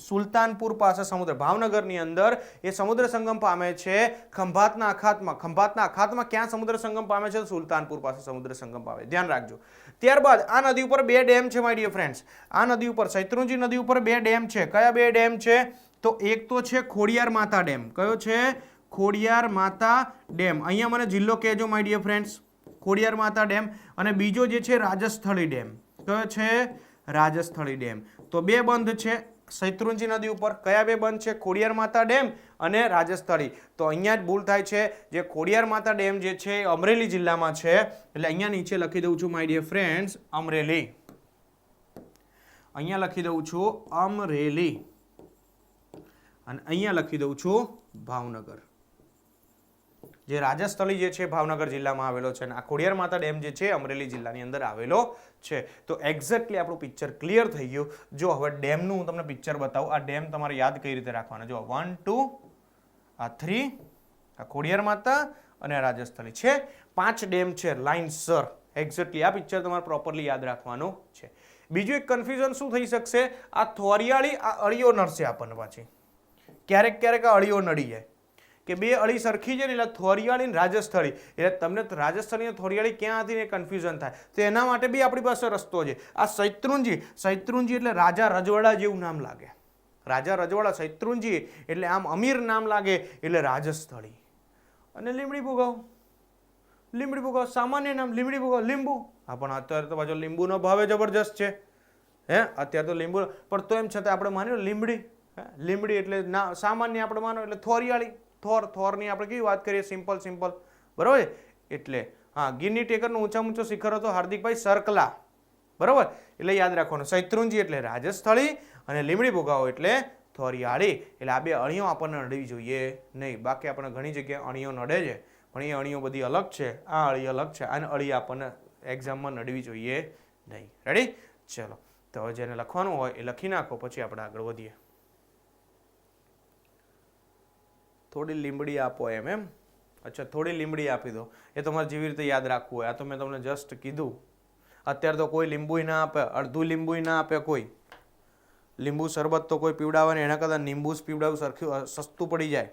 સુલતાનપુર પાસે સમુદ્ર, ભાવનગરની અંદર એ સમુદ્ર સંગમ પામે છે. ખંભાતના અખાતમાં, ખંભાતના અખાતમાં ક્યાં સમુદ્ર સંગમ પામે છે? સુલતાનપુર પાસે સમુદ્ર સંગમ પામે છે. ધ્યાન રાખજો. ત્યારબાદ આ નદી ઉપર બે ડેમ છે માય ડિયર ફ્રેન્ડ્સ. આ નદી ઉપર, શૈત્રુંજી નદી ઉપર બે ડેમ છે. કયા બે ડેમ છે? તો એક તો છે ખોડિયાર માતા ડેમ. કયો છે? ખોડિયાર માતા ડેમ. અહીંયા મને જિલ્લો કહેજો માય ડિયર ફ્રેન્ડ્સ. ખોડિયાર માતા ડેમ. અને બીજો જે છે રાજસ્થળી ડેમ. કયો છે? રાજસ્થળી ડેમ. તો બે બંધ છે શૈત્રુંજી નદી ઉપર. કયા બે બંધ છે? ખોડિયાર માતા ડેમ અને રાજસ્થળી. તો અહીંયા જ ભૂલ થાય છે. જે ખોડિયાર માતા ડેમ જે છે અમરેલી જિલ્લામાં છે, એટલે અહીંયા નીચે લખી દઉં છું માય ડિયર ફ્રેન્ડ્સ અમરેલી. અહીંયા લખી દઉં છું અમરેલી અને અહીંયા લખી દઉં છું ભાવનગર. જે રાજસ્થળી જે છે ભાવનગર જિલ્લામાં આવેલો છે અને આ ખોડિયાર માતા ડેમ જે છે અમરેલી જિલ્લાની અંદર આવેલો છે. તો એક્ઝેક્ટલી આપણું પિક્ચર ક્લિયર થઈ ગયું. જો હવે ડેમનું હું તમને પિક્ચર બતાવું. આ ડેમ તમારે યાદ કઈ રીતે રાખવાના? જો 1 2 આ 3, આ ખોડિયાર માતા અને રાજસ્થળી છે. 5 ડેમ છે લાઇનસર. એક્ઝેક્ટલી આ પિક્ચર તમારે પ્રોપરલી યાદ રાખવાનું છે. બીજું એક કન્ફ્યુઝન શું થઈ શકશે? આ થોરિયાળી, આ અળીઓ નડશે આપણને પાછી. ક્યારેક ક્યારેક આ અળીઓ નડી જાય કે બે અળી સરખી છે ને, એટલે થોરિયાળી ને રાજસ્થળી, એટલે તમને રાજસ્થળી અને થોરિયાળી ક્યાં હતી ને કન્ફ્યુઝન થાય. તો એના માટે બી આપણી પાસે રસ્તો છે. આ શૈત્રુંજી, શૈત્રુંજી એટલે રાજા રજવાડા જેવું નામ લાગે. રાજા રજવાડા, શૈત્રુંજી એટલે આમ અમીર નામ લાગે, એટલે રાજસ્થળી. અને લીમડી ભૂગાવ, લીમડી ભૂગાવ સામાન્ય નામ લીમડી ભૂગાવ, લીંબુ. હા, પણ અત્યારે તો પાછો લીંબુનો ભાવે જબરજસ્ત છે. હે, અત્યારે તો લીંબુ, પણ તો એમ છતાં આપણે માની લીમડી. લીમડી એટલે ના સામાન્ય આપણે માનો એટલે થોરિયાળી. થોરની આપણે કેવી વાત કરીએ? સિમ્પલ સિમ્પલ, બરોબર. એટલે હા, ગીરની ટેકરનો ઊંચામાં ઊંચો શિખર હતો હાર્દિકભાઈ સરકલા, બરોબર. એટલે યાદ રાખવાનું, શૈત્રુંજી એટલે રાજસ્થળી અને લીમડી ભોગાવો એટલે થોરિયાળી. એટલે આ બે અણીઓ આપણને નડવી જોઈએ નહીં. બાકી આપણને ઘણી જગ્યાએ અણીઓ નડે છે, પણ એ અણીઓ બધી અલગ છે. આ અળી અલગ છે અને અળી આપણને એક્ઝામમાં નડવી જોઈએ નહીં. રેડી? ચલો, તો હવે જેને લખવાનું હોય એ લખી નાખો, પછી આપણે આગળ વધીએ. થોડી લીમડી આપો એમ. અચ્છા, થોડી લીમડી આપી દો. એ તમારે જેવી રીતે યાદ રાખવું હોય. આ તો મેં તમને જસ્ટ કીધું. અત્યારે તો કોઈ લીંબુ ના આપે, અડધું લીંબુ ના આપે કોઈ. લીંબુ શરબત તો કોઈ પીવડાવે ને, એના કરતાં લીંબુ જ પીવડાવું સરખું સસ્તું પડી જાય.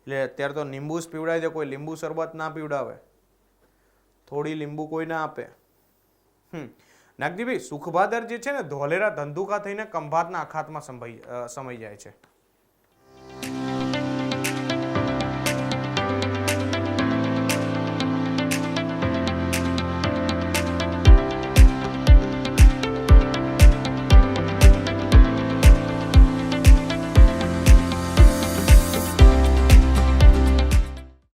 એટલે અત્યારે તો લીંબુ જ પીવડાવી દે, કોઈ લીંબુ શરબત ના પીવડાવે. થોડી લીંબુ કોઈ ના આપે. નાગજીભાઈ, સુખભાદર જે છે ને ધોલેરા ધંધુકા થઈને ખંભાતના અખાતમાં સમાઈ જાય છે.